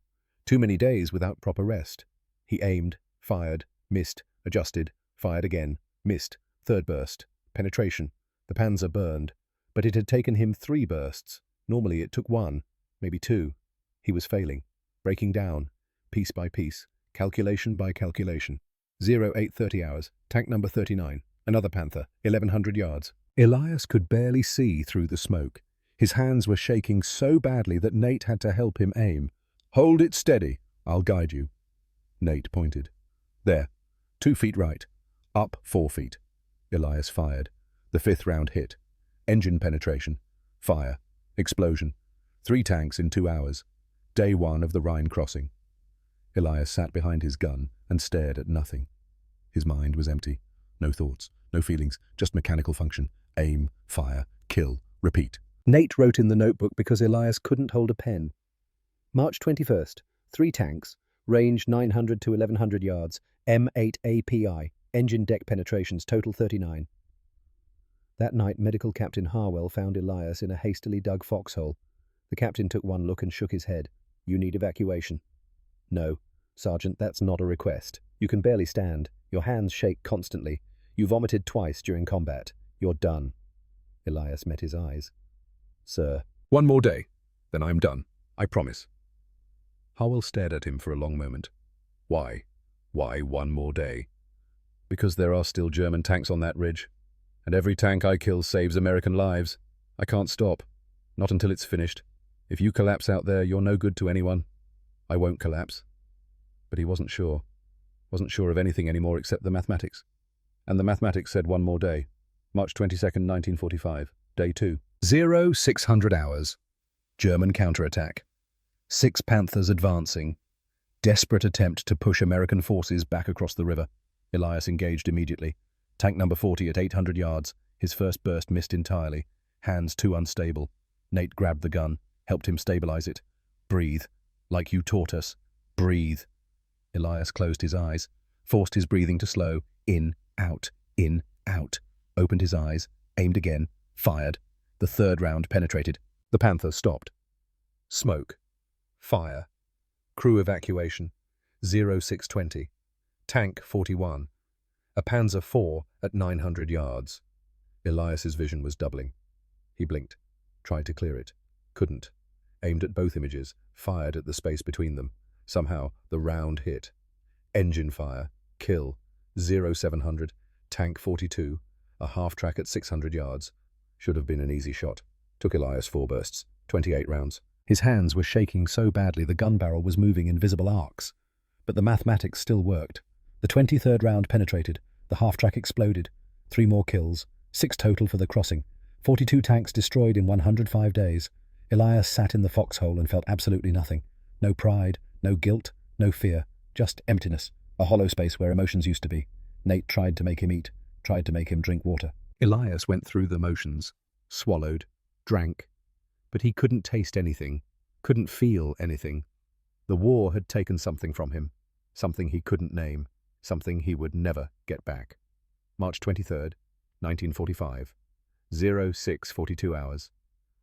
Too many days without proper rest. He aimed, fired, missed, adjusted, Fired again. Missed. Third burst. Penetration. The Panzer burned. But it had taken him 3 bursts. Normally it took 1, maybe 2. He was failing. Breaking down. Piece by piece. Calculation by calculation. 0830 hours. Tank number 39. Another Panther. 1100 yards. Elias could barely see through the smoke. His hands were shaking so badly that Nate had to help him aim. "Hold it steady. I'll guide you." Nate pointed. "There. 2 feet right. Up 4 feet." Elias fired. The 5th round hit. Engine penetration. Fire. Explosion. 3 tanks in 2 hours. Day 1 of the Rhine crossing. Elias sat behind his gun and stared at nothing. His mind was empty. No thoughts, no feelings, just mechanical function. Aim, fire, kill, repeat. Nate wrote in the notebook because Elias couldn't hold a pen. March 21st. 3 tanks. Range 900 to 1100 yards. M8 API. Engine deck penetrations total 39. That night, Medical Captain Harwell found Elias in a hastily dug foxhole. The captain took one look and shook his head. "You need evacuation." "No, Sergeant, that's not a request. You can barely stand. Your hands shake constantly. You vomited twice during combat. You're done." Elias met his eyes. "Sir." "1 more day. Then I'm done. I promise." Harwell stared at him for a long moment. "Why? Why 1 more day?" "Because there are still German tanks on that ridge. And every tank I kill saves American lives. I can't stop. Not until it's finished. If you collapse out there, you're no good to anyone. I won't collapse." But he wasn't sure. Wasn't sure of anything anymore except the mathematics. And the mathematics said 1 more day. March 22nd, 1945. Day 2. 0600 hours. German counterattack. 6 Panthers advancing. Desperate attempt to push American forces back across the river. Elias engaged immediately. Tank number 40 at 800 yards. His first burst missed entirely. Hands too unstable. Nate grabbed the gun, helped him stabilize it. "Breathe. Like you taught us. Breathe." Elias closed his eyes, forced his breathing to slow. In, out, opened his eyes, aimed again, fired. The 3rd round penetrated. The Panther stopped. Smoke. Fire. Crew evacuation. 0620. Tank 41. A Panzer IV at 900 yards. Elias's vision was doubling. He blinked, tried to clear it, couldn't. Aimed at both images, fired at the space between them. Somehow, the round hit. Engine fire. Kill. 0700. Tank 42. A half-track at 600 yards. Should have been an easy shot. Took Elias 4 bursts. 28 rounds. His hands were shaking so badly the gun barrel was moving in visible arcs. But the mathematics still worked. The 23rd round penetrated. The half-track exploded. 3 more kills. 6 total for the crossing. 42 tanks destroyed in 105 days. Elias sat in the foxhole and felt absolutely nothing. No pride, no guilt, no fear. Just emptiness. A hollow space where emotions used to be. Nate tried to make him eat. Tried to make him drink water. Elias went through the motions. Swallowed. Drank. But he couldn't taste anything. Couldn't feel anything. The war had taken something from him. Something he couldn't name. Something he would never get back. March 23rd, 1945. 0642 hours.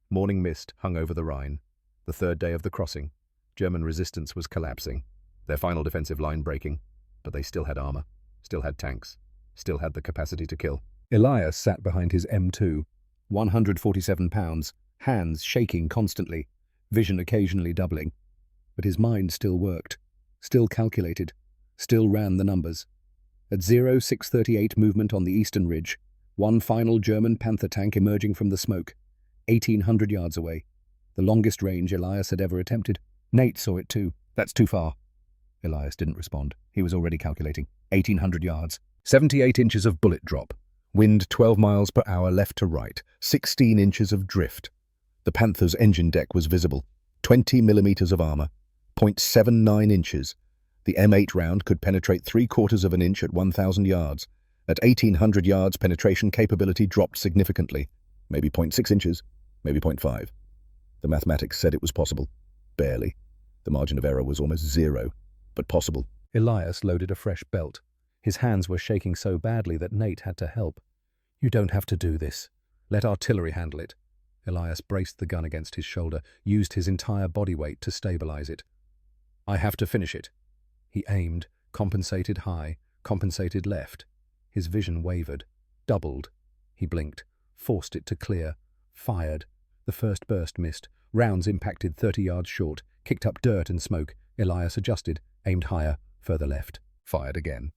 Morning mist hung over the Rhine. The 3rd day of the crossing. German resistance was collapsing. Their final defensive line breaking. But they still had armor. Still had tanks. Still had the capacity to kill. Elias sat behind his M2. 147 pounds. Hands shaking constantly. Vision occasionally doubling. But his mind still worked. Still calculated. Still ran the numbers. At 0638 movement on the eastern ridge, 1 final German Panther tank emerging from the smoke, 1,800 yards away, the longest range Elias had ever attempted. Nate saw it too. "That's too far." Elias didn't respond. He was already calculating. 1,800 yards, 78 inches of bullet drop, wind 12 miles per hour left to right, 16 inches of drift. The Panther's engine deck was visible, 20 millimeters of armor, 0.79 inches. The M8 round could penetrate 3/4 of an inch at 1,000 yards. At 1,800 yards, penetration capability dropped significantly. Maybe 0.6 inches, maybe 0.5. The mathematics said it was possible. Barely. The margin of error was almost 0, but possible. Elias loaded a fresh belt. His hands were shaking so badly that Nate had to help. "You don't have to do this. Let artillery handle it." Elias braced the gun against his shoulder, used his entire body weight to stabilize it. "I have to finish it." He aimed, compensated high, compensated left. His vision wavered, doubled. He blinked, forced it to clear, fired. The first burst missed. Rounds impacted 30 yards short, kicked up dirt and smoke. Elias adjusted, aimed higher, further left. Fired again.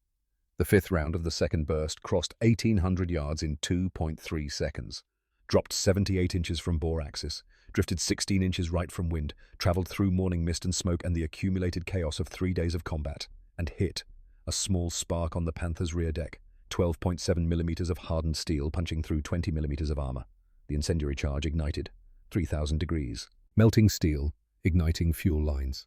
The fifth round of the second burst crossed 1,800 yards in 2.3 seconds. Dropped 78 inches from bore axis, drifted 16 inches right from wind, travelled through morning mist and smoke and the accumulated chaos of 3 days of combat, and hit. A small spark on the Panther's rear deck, 12.7 millimeters of hardened steel punching through 20 millimeters of armor. The incendiary charge ignited. 3,000 degrees. Melting steel, igniting fuel lines.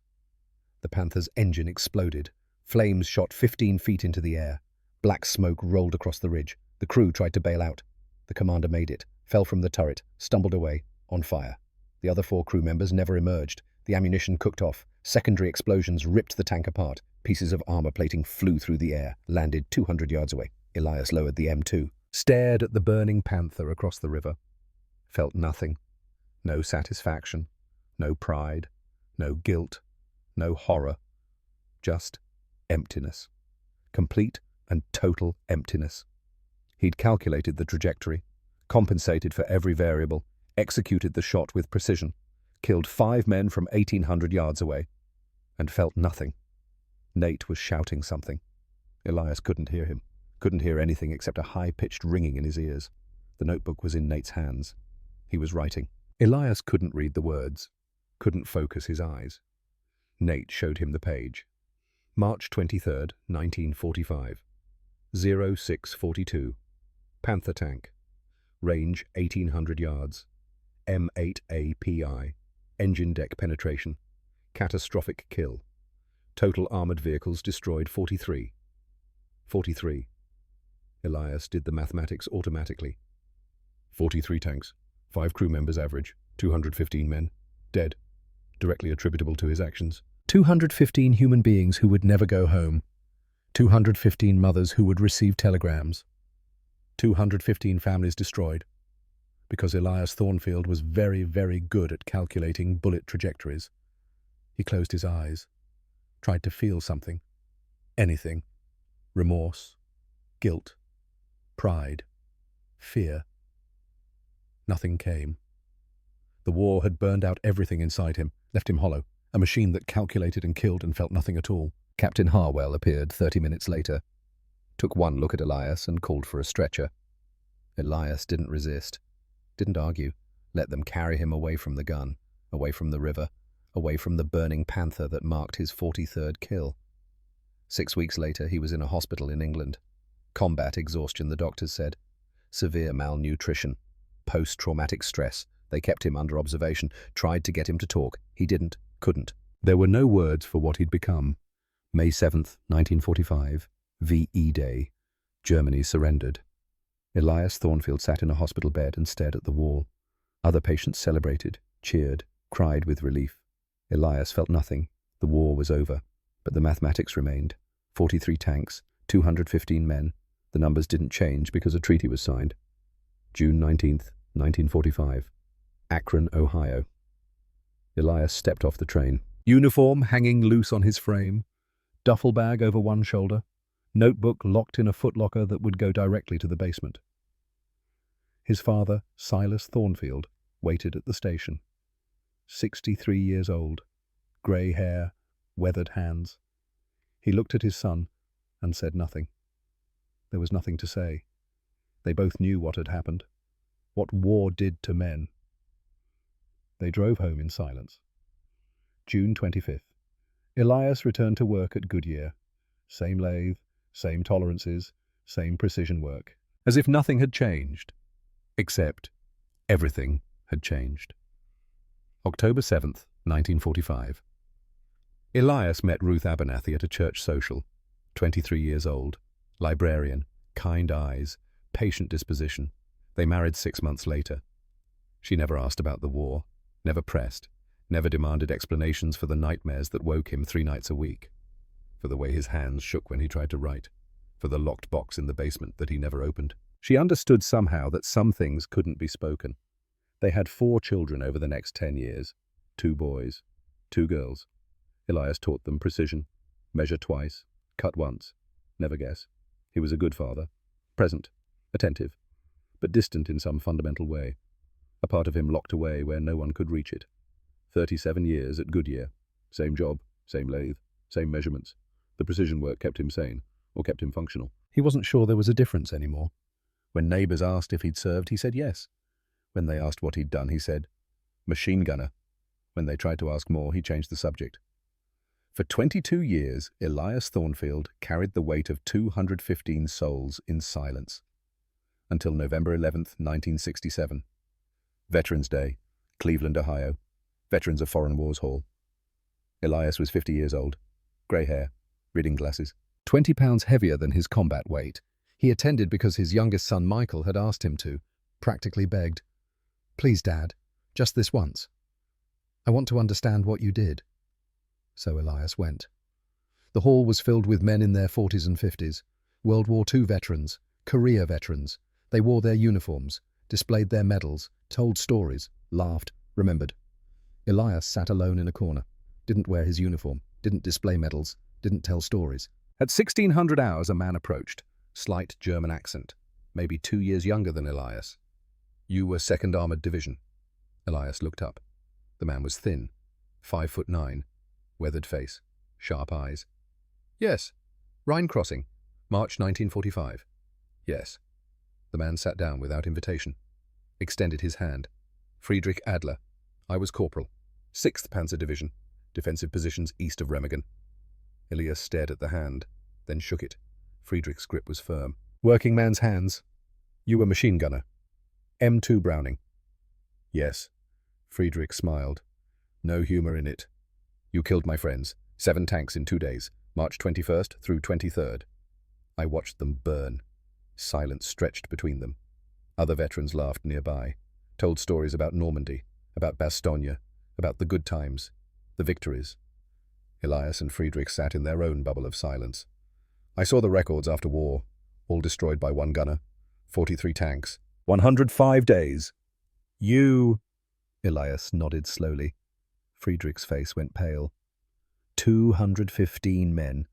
The Panther's engine exploded. Flames shot 15 feet into the air. Black smoke rolled across the ridge. The crew tried to bail out. The commander made it, fell from the turret, stumbled away, on fire. The other 4 crew members never emerged. The ammunition cooked off. Secondary explosions ripped the tank apart. Pieces of armor plating flew through the air, landed 200 yards away. Elias lowered the M2, stared at the burning Panther across the river. Felt nothing. No satisfaction, no pride, no guilt, no horror. Just emptiness. Complete and total emptiness. He'd calculated the trajectory, compensated for every variable, executed the shot with precision, killed 5 men from 1,800 yards away, and felt nothing. Nate was shouting something. Elias couldn't hear him, couldn't hear anything except a high-pitched ringing in his ears. The notebook was in Nate's hands. He was writing. Elias couldn't read the words, couldn't focus his eyes. Nate showed him the page. March 23rd, 1945. 0642. Panther tank. Range 1,800 yards. M8API. Engine deck penetration. Catastrophic kill. Total armored vehicles destroyed 43. 43. Elias did the mathematics automatically. 43 tanks. 5 crew members average, 215 men, dead, directly attributable to his actions. 215 human beings who would never go home. 215 mothers who would receive telegrams. 215 families destroyed. Because Elias Thornfield was very, very good at calculating bullet trajectories. He closed his eyes, tried to feel something. Anything. Remorse, guilt, pride, fear. Nothing came. The war had burned out everything inside him, left him hollow, a machine that calculated and killed and felt nothing at all. Captain Harwell appeared 30 minutes later, took one look at Elias and called for a stretcher. Elias didn't resist, didn't argue, let them carry him away from the gun, away from the river, away from the burning Panther that marked his 43rd kill. 6 weeks later, he was in a hospital in England. Combat exhaustion, the doctors said. Severe malnutrition. Post-traumatic stress. They kept him under observation, tried to get him to talk. He didn't, couldn't. There were no words for what he'd become. May 7th, 1945, VE Day. Germany surrendered. Elias Thornfield sat in a hospital bed and stared at the wall. Other patients celebrated, cheered, cried with relief. Elias felt nothing. The war was over. But the mathematics remained. 43 tanks, 215 men. The numbers didn't change because a treaty was signed. June 19th, 1945. Akron, Ohio. Elias stepped off the train. Uniform hanging loose on his frame. Duffel bag over one shoulder. Notebook locked in a footlocker that would go directly to the basement. His father, Silas Thornfield, waited at the station. 63 years old. Grey hair, weathered hands. He looked at his son and said nothing. There was nothing to say. They both knew what had happened, what war did to men. They drove home in silence. June 25th. Elias returned to work at Goodyear. Same lathe, same tolerances, same precision work. As if nothing had changed. Except everything had changed. October 7th, 1945. Elias met Ruth Abernathy at a church social. 23 years old, librarian, kind eyes, patient disposition. They married 6 months later. She never asked about the war, never pressed, never demanded explanations for the nightmares that woke him 3 nights a week, for the way his hands shook when he tried to write, for the locked box in the basement that he never opened. She understood somehow that some things couldn't be spoken. They had 4 children over the next 10 years, 2 boys, 2 girls. Elias taught them precision, measure twice, cut once, never guess. He was a good father, present, attentive, but distant in some fundamental way. A part of him locked away where no one could reach it. 37 years at Goodyear. Same job, same lathe, same measurements. The precision work kept him sane, or kept him functional. He wasn't sure there was a difference anymore. When neighbours asked if he'd served, he said yes. When they asked what he'd done, he said, machine gunner. When they tried to ask more, he changed the subject. For 22 years, Elias Thornfield carried the weight of 215 souls in silence. Until November 11th, 1967. Veterans Day, Cleveland, Ohio. Veterans of Foreign Wars Hall. Elias was 50 years old. Grey hair, reading glasses. 20 pounds heavier than his combat weight. He attended because his youngest son Michael had asked him to, practically begged. Please, Dad, just this once. I want to understand what you did. So Elias went. The hall was filled with men in their 40s and 50s, World War II veterans, Korea veterans. They wore their uniforms, displayed their medals, told stories, laughed, remembered. Elias sat alone in a corner, didn't wear his uniform, didn't display medals, didn't tell stories. At 1600 hours, a man approached, slight German accent, maybe 2 years younger than Elias. You were 2nd Armoured Division. Elias looked up. The man was thin, 5'9", weathered face, sharp eyes. Yes. Rhine Crossing, March 1945. Yes. The man sat down without invitation, extended his hand. Friedrich Adler. I was corporal, 6th Panzer Division, defensive positions east of Remagen. Elias stared at the hand, then shook it. Friedrich's grip was firm. Working man's hands. You were machine gunner. M2 Browning. Yes. Friedrich smiled. No humor in it. You killed my friends. 7 tanks in 2 days, March 21st through 23rd. I watched them burn. Silence stretched between them. Other veterans laughed nearby, told stories about Normandy, about Bastogne, about the good times, the victories. Elias and Friedrich sat in their own bubble of silence. I saw the records after war, all destroyed by one gunner, 43 tanks, 105 days. You... Elias nodded slowly. Friedrich's face went pale. 215 men.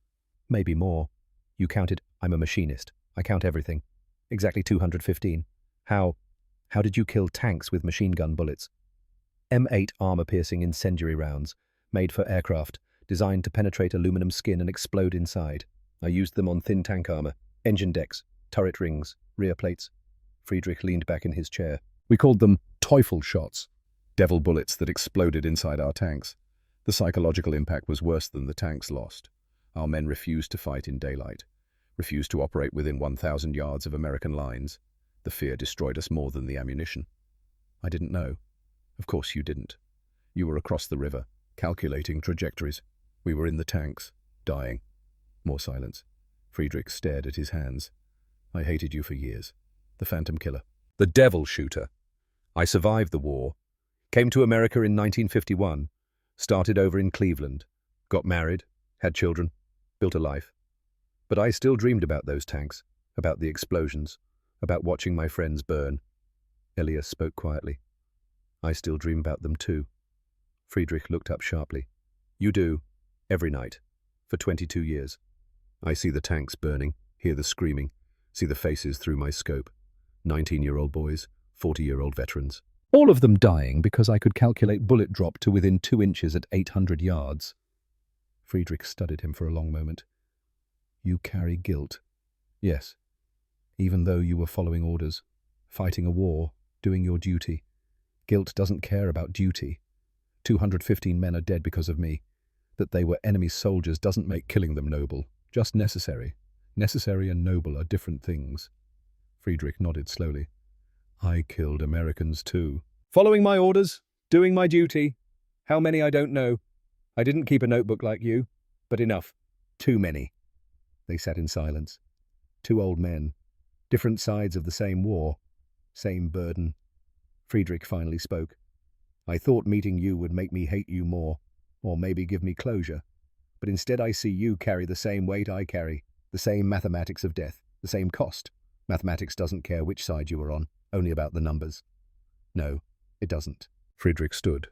Maybe more. You counted. I'm a machinist. I count everything. Exactly 215. How did you kill tanks with machine gun bullets? M8 armor-piercing incendiary rounds, made for aircraft, designed to penetrate aluminum skin and explode inside. I used them on thin tank armor, engine decks, turret rings, rear plates. Friedrich leaned back in his chair. We called them Teufel shots. Devil bullets that exploded inside our tanks. The psychological impact was worse than the tanks lost. Our men refused to fight in daylight, refused to operate within 1,000 yards of American lines. The fear destroyed us more than the ammunition. I didn't know. Of course you didn't. You were across the river, calculating trajectories. We were in the tanks, dying. More silence. Friedrich stared at his hands. I hated you for years. The Phantom Killer. The Devil Shooter. I survived the war. Came to America in 1951. Started over in Cleveland. Got married. Had children. Built a life. But I still dreamed about those tanks. About the explosions. About watching my friends burn. Elias spoke quietly. I still dream about them too. Friedrich looked up sharply. You do. Every night. For 22 years. I see the tanks burning, hear the screaming, see the faces through my scope. 19-year-old boys, 40-year-old veterans. All of them dying because I could calculate bullet drop to within 2 inches at 800 yards. Friedrich studied him for a long moment. You carry guilt. Yes. Even though you were following orders, fighting a war, doing your duty. Guilt doesn't care about duty. 215 men are dead because of me. That they were enemy soldiers doesn't make killing them noble, just necessary. Necessary and noble are different things. Friedrich nodded slowly. I killed Americans too. Following my orders, doing my duty. How many I don't know. I didn't keep a notebook like you, but enough. Too many. They sat in silence. 2 old men. Different sides of the same war. Same burden. Friedrich finally spoke. I thought meeting you would make me hate you more, or maybe give me closure. But instead I see you carry the same weight I carry, the same mathematics of death, the same cost. Mathematics doesn't care which side you are on, only about the numbers. No, it doesn't. Friedrich stood,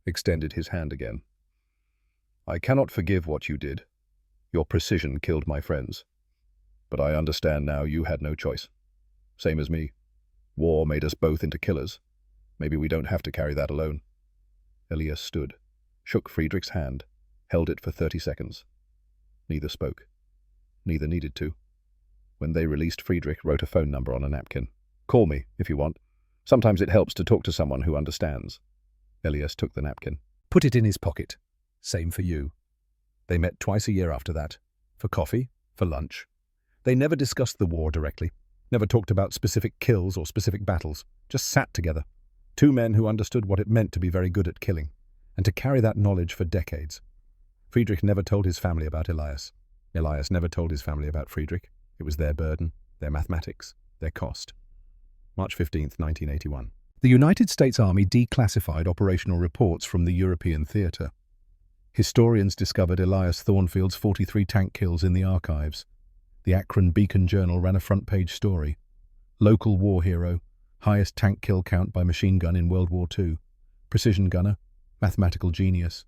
extended his hand again. I cannot forgive what you did. Your precision killed my friends. But I understand now you had no choice. Same as me. War made us both into killers. Maybe we don't have to carry that alone. Elias stood, shook Friedrich's hand, held it for 30 seconds. Neither spoke. Neither needed to. When they released, Friedrich wrote a phone number on a napkin. Call me, if you want. Sometimes it helps to talk to someone who understands. Elias took the napkin. Put it in his pocket. Same for you. They met twice a year after that. For coffee, for lunch. They never discussed the war directly. Never talked about specific kills or specific battles. Just sat together. Two men who understood what it meant to be very good at killing, and to carry that knowledge for decades. Friedrich never told his family about Elias. Elias never told his family about Friedrich. It was their burden, their mathematics, their cost. March 15th, 1981. The United States Army declassified operational reports from the European theatre. Historians discovered Elias Thornfield's 43 tank kills in the archives. The Akron Beacon Journal ran a front-page story. Local war hero, highest tank kill count by machine gun in World War II. Precision gunner, mathematical genius.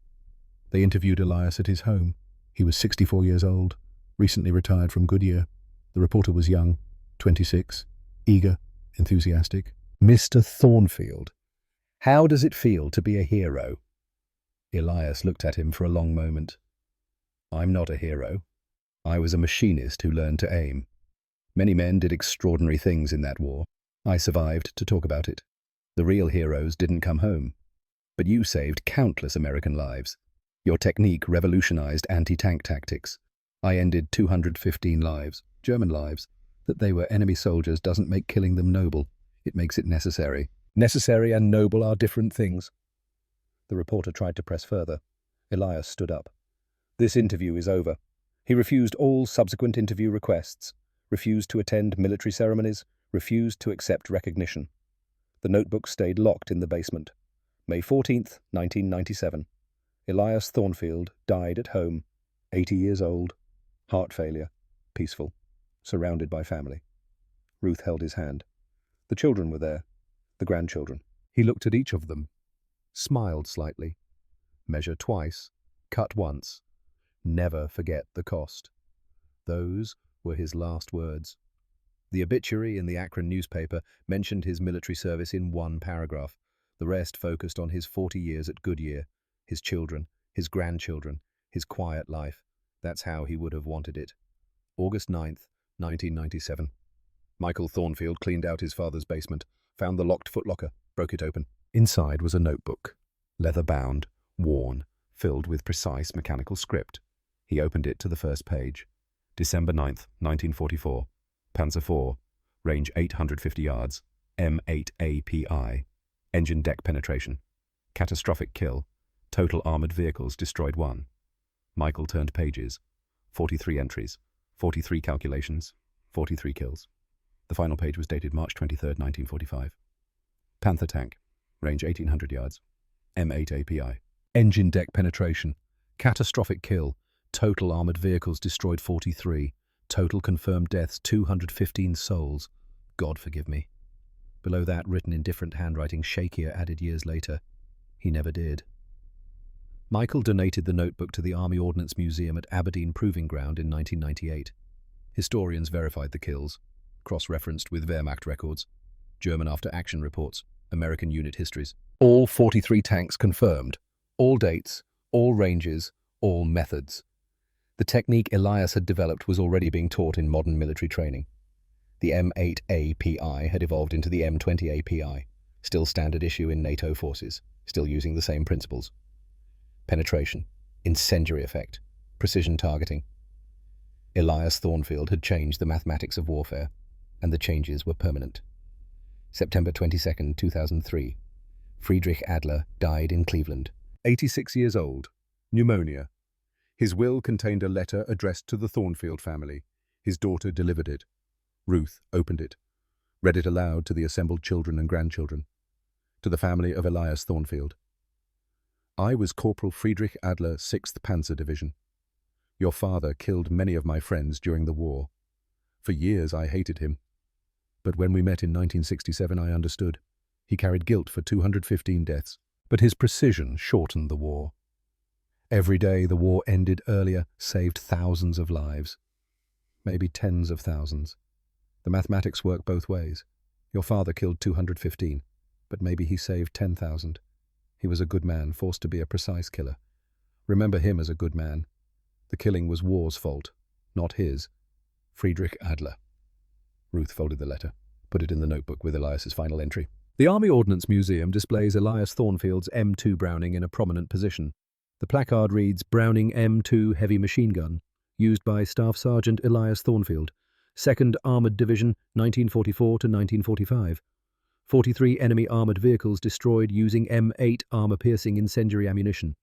They interviewed Elias at his home. He was 64 years old, recently retired from Goodyear. The reporter was young, 26, eager, enthusiastic. Mr. Thornfield, how does it feel to be a hero? Elias looked at him for a long moment. I'm not a hero. I was a machinist who learned to aim. Many men did extraordinary things in that war. I survived to talk about it. The real heroes didn't come home. But you saved countless American lives. Your technique revolutionized anti-tank tactics. I ended 215 lives, German lives. That they were enemy soldiers doesn't make killing them noble. It makes it necessary. Necessary and noble are different things. The reporter tried to press further. Elias stood up. This interview is over. He refused all subsequent interview requests, refused to attend military ceremonies, refused to accept recognition. The notebook stayed locked in the basement. May 14th, 1997. Elias Thornfield died at home, 80 years old, heart failure, peaceful, surrounded by family. Ruth held his hand. The children were there, the grandchildren. He looked at each of them, smiled slightly. Measure twice, cut once. Never forget the cost. Those were his last words. The obituary in the Akron newspaper mentioned his military service in one paragraph. The rest focused on his 40 years at Goodyear, his children, his grandchildren, his quiet life. That's how he would have wanted it. August 9th, 1997. Michael Thornfield cleaned out his father's basement, found the locked footlocker, broke it open. Inside was a notebook, leather-bound, worn, filled with precise mechanical script. He opened it to the first page. December 9th, 1944. Panzer IV, range 850 yards, M8 API. Engine deck penetration. Catastrophic kill. Total armored vehicles destroyed 1. Michael turned pages. 43 entries, 43 calculations, 43 kills. The final page was dated March 23rd, 1945. Panther tank, range 1800 yards, M8 API. Engine deck penetration. Catastrophic kill. Total armored vehicles destroyed 43. Total confirmed deaths 215 souls. God forgive me. Below that, written in different handwriting, Shakier added years later, he never did. Michael donated the notebook to the Army Ordnance Museum at Aberdeen Proving Ground in 1998. Historians verified the kills, cross-referenced with Wehrmacht records, German after-action reports, American unit histories. All 43 tanks confirmed. All dates, all ranges, all methods. The technique Elias had developed was already being taught in modern military training. The M8 API had evolved into the M20 API, still standard issue in NATO forces, still using the same principles. Penetration, incendiary effect, precision targeting. Elias Thornfield had changed the mathematics of warfare, and the changes were permanent. September 22nd, 2003. Friedrich Adler died in Cleveland. 86 years old. Pneumonia. His will contained a letter addressed to the Thornfield family. His daughter delivered it. Ruth opened it, read it aloud to the assembled children and grandchildren. To the family of Elias Thornfield. I was Corporal Friedrich Adler, 6th Panzer Division. Your father killed many of my friends during the war. For years I hated him. But when we met in 1967 I understood. He carried guilt for 215 deaths. But his precision shortened the war. Every day the war ended earlier, saved thousands of lives. maybe tens of thousands. The mathematics work both ways. Your father killed 215, but maybe he saved 10,000. He was a good man, forced to be a precise killer. Remember him as a good man. The killing was war's fault, not his. Friedrich Adler. Ruth folded the letter, put it in the notebook with Elias's final entry. The Army Ordnance Museum displays Elias Thornfield's M2 Browning in a prominent position. The placard reads, Browning M2 Heavy Machine Gun, used by Staff Sergeant Elias Thornfield, 2nd Armoured Division, 1944 to 1945. 43 enemy armoured vehicles destroyed using M8 armour-piercing incendiary ammunition.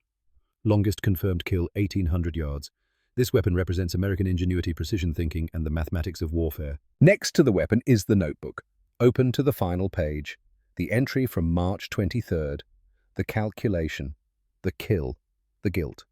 Longest confirmed kill, 1,800 yards. This weapon represents American ingenuity, precision thinking, and the mathematics of warfare. Next to the weapon is the notebook. Open to the final page. The entry from March 23rd. The calculation. The kill. The guilt.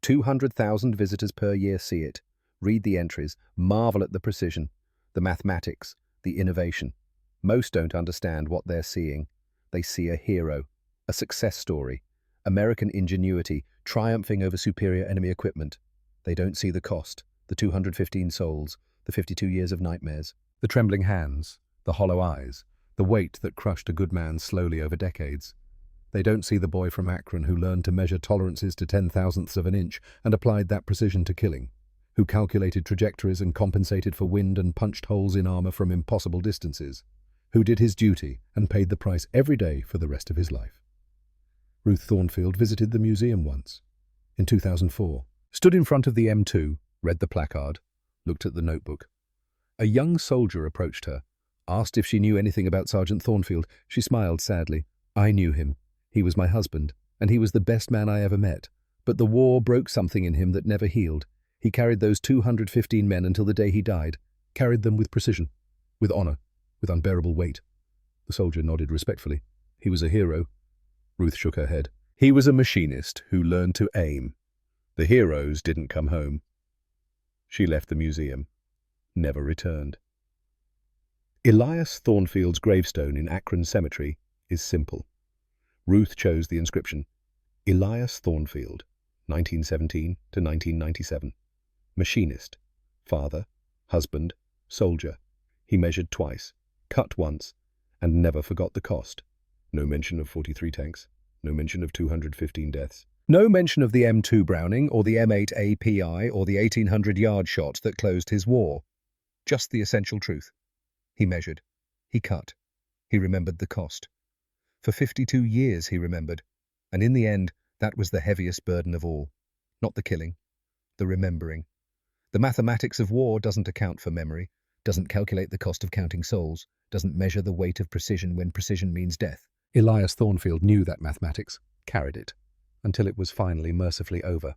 200,000 visitors per year see it. Read the entries. Marvel at the precision. The mathematics. The innovation. Most don't understand what they're seeing. They see a hero. A success story. American ingenuity, triumphing over superior enemy equipment. They don't see the cost, the 215 souls, the 52 years of nightmares, the trembling hands, the hollow eyes, the weight that crushed a good man slowly over decades. They don't see the boy from Akron who learned to measure tolerances to 10,000ths of an inch and applied that precision to killing, who calculated trajectories and compensated for wind and punched holes in armor from impossible distances, who did his duty and paid the price every day for the rest of his life. Ruth Thornfield visited the museum once, in 2004, stood in front of the M2, read the placard, looked at the notebook. A young soldier approached her, asked if she knew anything about Sergeant Thornfield. She smiled sadly. I knew him. He was my husband, and he was the best man I ever met. But the war broke something in him that never healed. He carried those 215 men until the day he died, carried them with precision, with honor, with unbearable weight. The soldier nodded respectfully. He was a hero. Ruth shook her head. He was a machinist who learned to aim. The heroes didn't come home. She left the museum, never returned. Elias Thornfield's gravestone in Akron Cemetery is simple. Ruth chose the inscription, Elias Thornfield, 1917 to 1997. Machinist, father, husband, soldier. He measured twice, cut once, and never forgot the cost. No mention of 43 tanks, no mention of 215 deaths. No mention of the M2 Browning or the M8 API or the 1,800-yard shot that closed his war. Just the essential truth. He measured. He cut. He remembered the cost. For 52 years he remembered, and in the end, that was the heaviest burden of all. Not the killing, the remembering. The mathematics of war doesn't account for memory, doesn't calculate the cost of counting souls, doesn't measure the weight of precision when precision means death. Elias Thornfield knew that mathematics, carried it, until it was finally mercifully over.